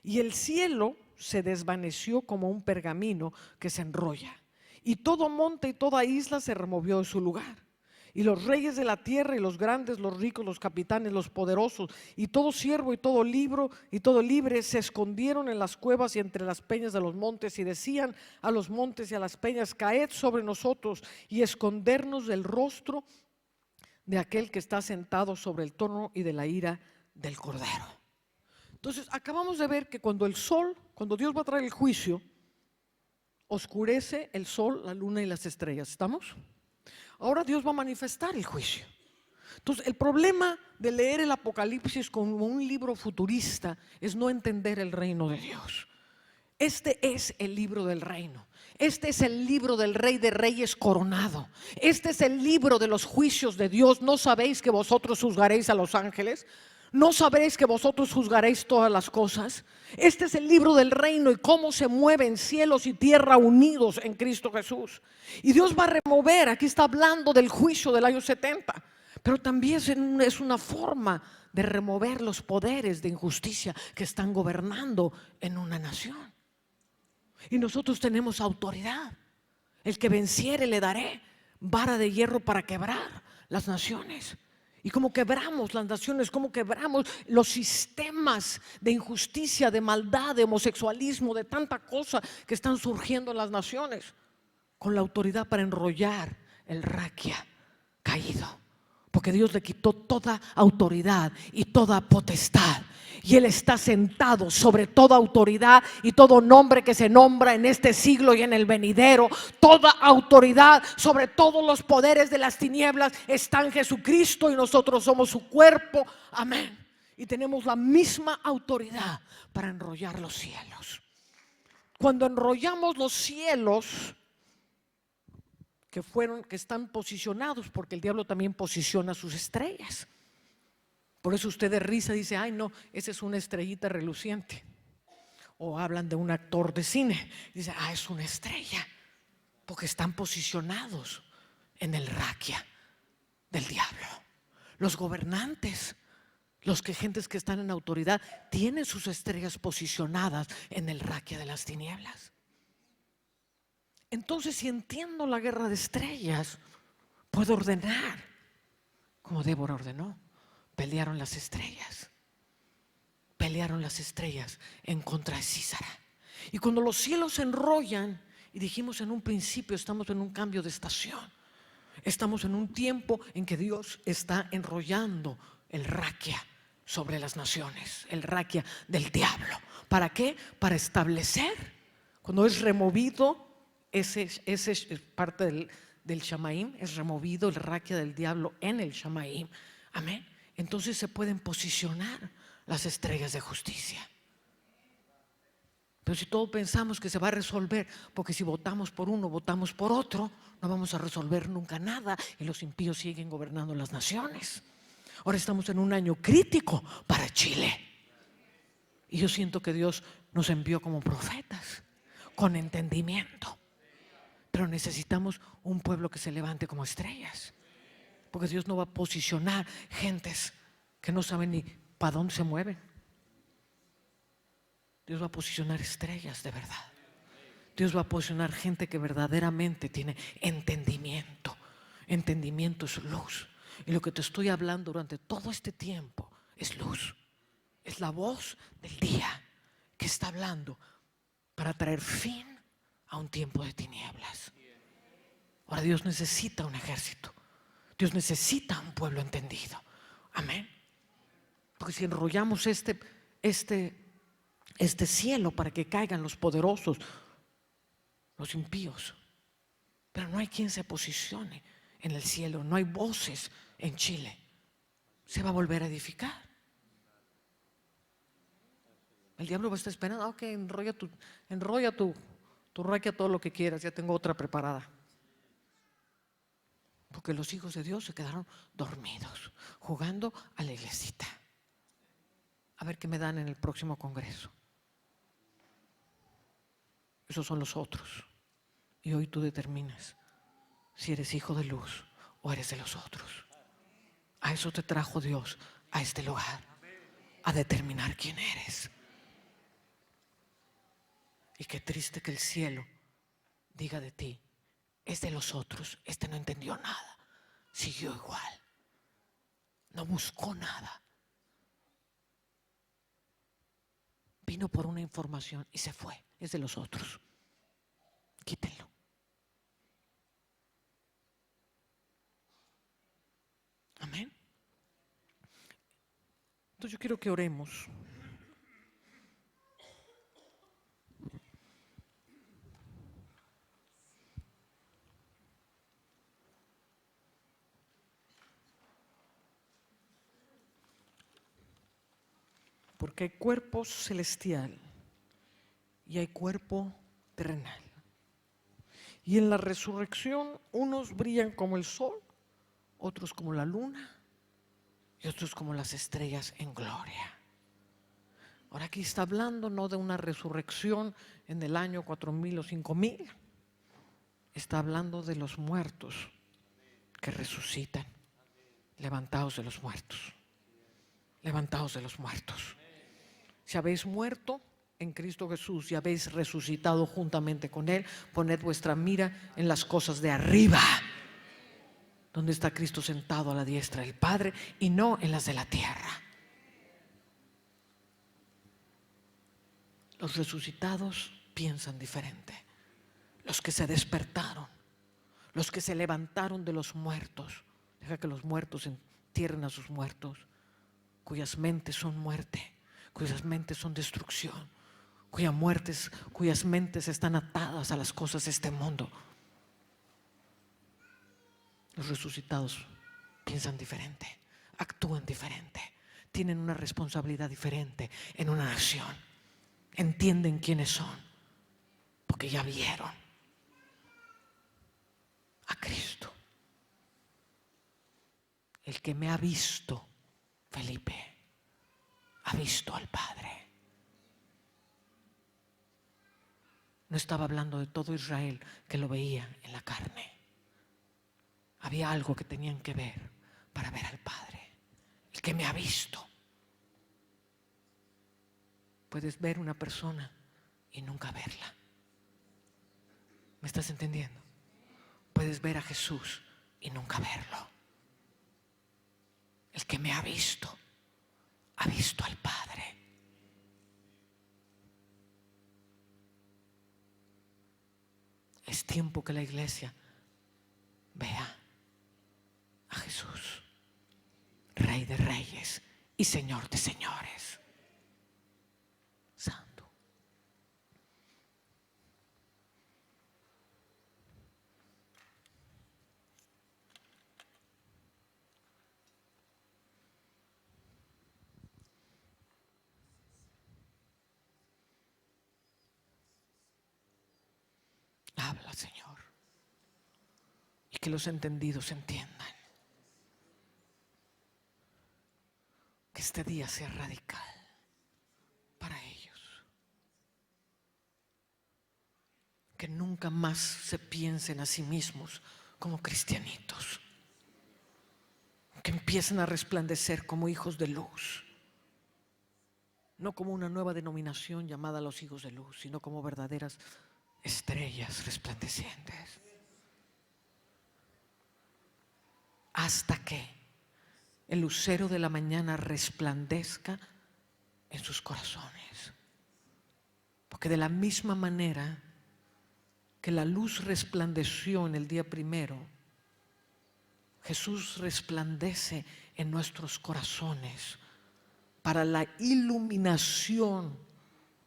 Y el cielo se desvaneció como un pergamino que se enrolla, y todo monte y toda isla se removió de su lugar. Y los reyes de la tierra y los grandes, los ricos, los capitanes, los poderosos, y todo siervo y todo libre se escondieron en las cuevas y entre las peñas de los montes, y decían a los montes y a las peñas: caed sobre nosotros y escondernos del rostro de aquel que está sentado sobre el trono y de la ira del Cordero. Entonces acabamos de ver que cuando Dios va a traer el juicio, oscurece el sol, la luna y las estrellas. ¿Estamos? Ahora Dios va a manifestar el juicio. Entonces, el problema de leer el Apocalipsis como un libro futurista es no entender el reino de Dios. Este es el libro del reino. Este es el libro del Rey de Reyes coronado. Este es el libro de los juicios de Dios. ¿No sabéis que vosotros juzgaréis a los ángeles? ¿No sabréis que vosotros juzgaréis todas las cosas? Este es el libro del reino y cómo se mueven cielos y tierra unidos en Cristo Jesús. Y Dios va a remover, aquí está hablando del juicio del año 70, pero también es una forma de remover los poderes de injusticia que están gobernando en una nación. Y nosotros tenemos autoridad. El que venciere le daré vara de hierro para quebrar las naciones. Y como quebramos las naciones, como quebramos los sistemas de injusticia, de maldad, de homosexualismo, de tanta cosa que están surgiendo en las naciones, con la autoridad para enrollar el raquia caído. Porque Dios le quitó toda autoridad y toda potestad. Y Él está sentado sobre toda autoridad y todo nombre que se nombra en este siglo y en el venidero. Toda autoridad sobre todos los poderes de las tinieblas está en Jesucristo y nosotros somos su cuerpo. Amén. Y tenemos la misma autoridad para enrollar los cielos. Cuando enrollamos los cielos que están posicionados, porque el diablo también posiciona sus estrellas. Por eso usted de risa dice: ay no, esa es una estrellita reluciente. O hablan de un actor de cine, dice: ah, es una estrella, porque están posicionados en el raquia del diablo. Los gobernantes, gentes que están en autoridad, tienen sus estrellas posicionadas en el raquia de las tinieblas. Entonces, si entiendo la guerra de estrellas, puedo ordenar como Débora ordenó. Pelearon las estrellas en contra de Sísara. Y cuando los cielos se enrollan, y dijimos en un principio, estamos en un cambio de estación. Estamos en un tiempo en que Dios está enrollando el raquia sobre las naciones, el raquia del diablo. ¿Para qué? Para establecer, cuando es removido, ese es parte del Shamaim, es removido el raquia del diablo en el Shamaim. Amén. Entonces se pueden posicionar las estrellas de justicia. Pero si todos pensamos que se va a resolver, porque si votamos por uno, votamos por otro, no vamos a resolver nunca nada y los impíos siguen gobernando las naciones. Ahora estamos en un año crítico para Chile. Y yo siento que Dios nos envió como profetas, con entendimiento. Pero necesitamos un pueblo que se levante como estrellas. Porque Dios no va a posicionar gentes que no saben ni para dónde se mueven. Dios va a posicionar estrellas de verdad. Dios va a posicionar gente que verdaderamente tiene entendimiento. Entendimiento es luz. Y lo que te estoy hablando durante todo este tiempo es luz. Es la voz del día que está hablando para traer fin a un tiempo de tinieblas. Ahora Dios necesita un ejército. Dios necesita un pueblo entendido. Amén. Porque si enrollamos este cielo para que caigan los poderosos, los impíos, pero no hay quien se posicione en el cielo, no hay voces en Chile, se va a volver a edificar. El diablo va a estar esperando: ok, enrolla tu raquia todo lo que quieras, ya tengo otra preparada. Porque los hijos de Dios se quedaron dormidos, jugando a la iglesita. A ver qué me dan en el próximo congreso. Esos son los otros. Y hoy tú determinas si eres hijo de luz o eres de los otros. A eso te trajo Dios a este lugar, a determinar quién eres. Y qué triste que el cielo diga de ti: es de los otros, este no entendió nada, siguió igual, no buscó nada, vino por una información y se fue, es de los otros. Quítenlo. Amén. Entonces yo quiero que oremos. Porque hay cuerpo celestial y hay cuerpo terrenal. Y en la resurrección unos brillan como el sol, otros como la luna y otros como las estrellas en gloria. Ahora aquí está hablando no de una resurrección en el año 4000 o 5000. Está hablando de los muertos que resucitan. Levantaos de los muertos. Levantaos de los muertos. Si habéis muerto en Cristo Jesús y habéis resucitado juntamente con Él, poned vuestra mira en las cosas de arriba, donde está Cristo sentado a la diestra del Padre, y no en las de la tierra. Los resucitados piensan diferente. Los que se despertaron, los que se levantaron de los muertos. Deja que los muertos entierren a sus muertos, cuyas mentes son muerte, cuyas mentes son destrucción, cuyas mentes están atadas a las cosas de este mundo. Los resucitados piensan diferente, actúan diferente, tienen una responsabilidad diferente en una nación. Entienden quiénes son, porque ya vieron a Cristo. El que me ha visto, Felipe, ha visto al Padre. No estaba hablando de todo Israel que lo veía en la carne. Había algo que tenían que ver para ver al Padre. El que me ha visto. Puedes ver una persona y nunca verla. ¿Me estás entendiendo? Puedes ver a Jesús y nunca verlo. El que me ha visto al Padre. Es tiempo que la iglesia vea a Jesús, Rey de reyes y Señor de señores. Santo. Habla, Señor, y que los entendidos entiendan. Que este día sea radical para ellos. Que nunca más se piensen a sí mismos como cristianitos. Que empiecen a resplandecer como hijos de luz. No como una nueva denominación llamada los hijos de luz, sino como verdaderas estrellas resplandecientes. Hasta que el lucero de la mañana resplandezca en sus corazones. Porque de la misma manera que la luz resplandeció en el día primero, Jesús resplandece en nuestros corazones para la iluminación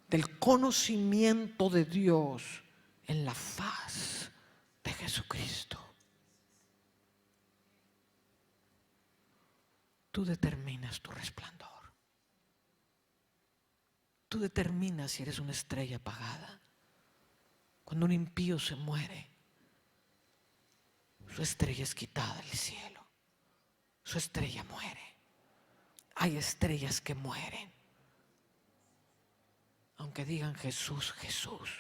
del conocimiento de Dios en la faz de Jesucristo. Tú determinas tu resplandor. Tú determinas si eres una estrella apagada. Cuando un impío se muere, su estrella es quitada del cielo. Su estrella muere. Hay estrellas que mueren, aunque digan Jesús, Jesús.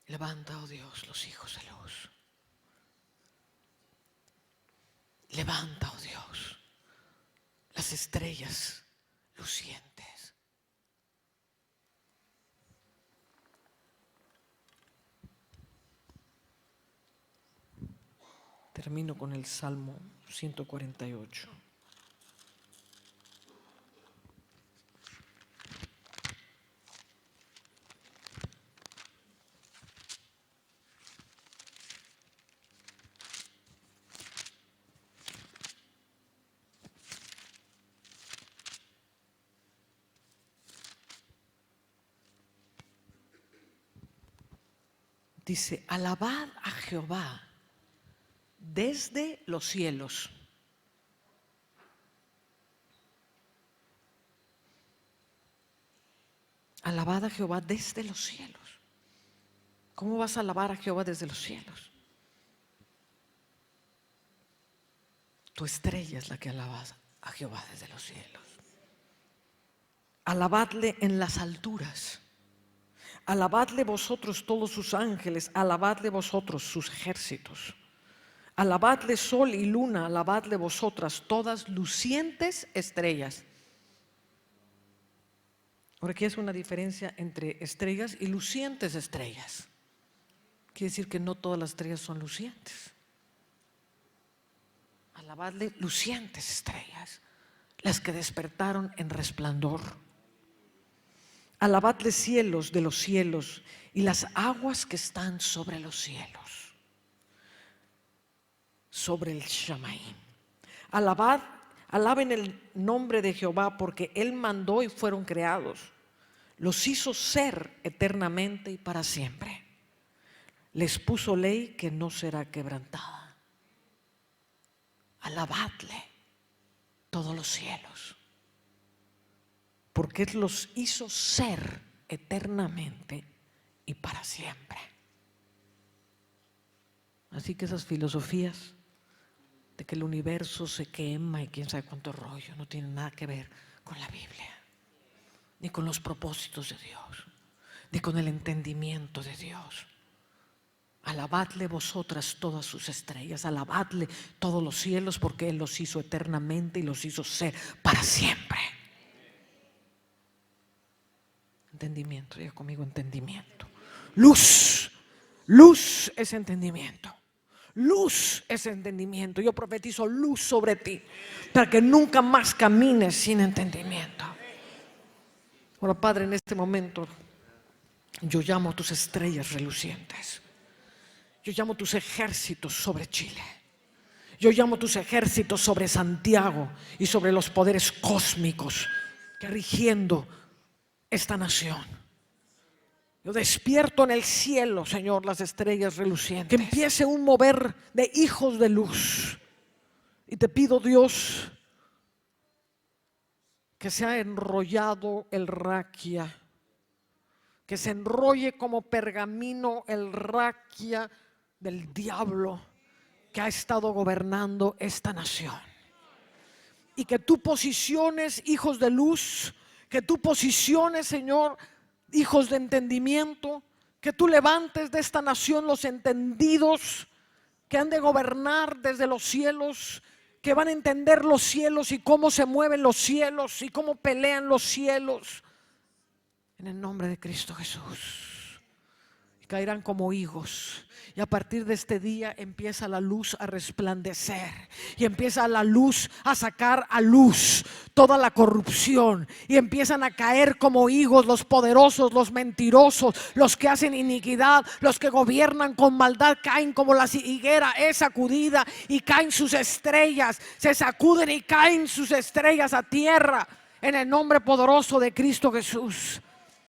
Levanta, oh Dios, los hijos de luz. Levanta, oh Dios, las estrellas lucientes. Termino con el Salmo 148. Dice, alabad a Jehová desde los cielos. Alabad a Jehová desde los cielos. ¿Cómo vas a alabar a Jehová desde los cielos? Tu estrella es la que alabas a Jehová desde los cielos. Alabadle en las alturas. Alabadle vosotros todos sus ángeles, alabadle vosotros sus ejércitos. Alabadle sol y luna, alabadle vosotras todas lucientes estrellas. Ahora aquí es una diferencia entre estrellas y lucientes estrellas. Quiere decir que no todas las estrellas son lucientes. Alabadle lucientes estrellas, las que despertaron en resplandor. Alabadle cielos de los cielos y las aguas que están sobre los cielos, sobre el Shamaim. Alaben el nombre de Jehová, porque Él mandó y fueron creados. Los hizo ser eternamente y para siempre. Les puso ley que no será quebrantada. Alabadle todos los cielos, porque Él los hizo ser eternamente y para siempre. Así que esas filosofías de que el universo se quema y quién sabe cuánto rollo no tienen nada que ver con la Biblia, ni con los propósitos de Dios, ni con el entendimiento de Dios. Alabadle vosotras todas sus estrellas, alabadle todos los cielos, porque Él los hizo eternamente y los hizo ser para siempre. Entendimiento, diga conmigo entendimiento. Luz, luz es entendimiento. Luz es entendimiento. Yo profetizo luz sobre ti para que nunca más camines sin entendimiento. Ahora, Padre, en este momento yo llamo a tus estrellas relucientes. Yo llamo tus ejércitos sobre Chile. Yo llamo tus ejércitos sobre Santiago y sobre los poderes cósmicos que rigiendo esta nación. Yo despierto en el cielo, Señor, las estrellas relucientes. Que empiece un mover de hijos de luz. Y te pido, Dios, que se ha enrollado el raquia, que se enrolle como pergamino el raquia del diablo que ha estado gobernando esta nación. Y que tú posiciones hijos de luz, que tú posiciones, Señor, hijos de entendimiento, que tú levantes de esta nación los entendidos que han de gobernar desde los cielos, que van a entender los cielos y cómo se mueven los cielos y cómo pelean los cielos. En el nombre de Cristo Jesús. Y caerán como higos. Y a partir de este día empieza la luz a resplandecer. Y empieza la luz a sacar a luz toda la corrupción. Y empiezan a caer como higos los poderosos, los mentirosos, los que hacen iniquidad, los que gobiernan con maldad. Caen como la higuera es sacudida y caen sus estrellas. Se sacuden y caen sus estrellas a tierra. En el nombre poderoso de Cristo Jesús.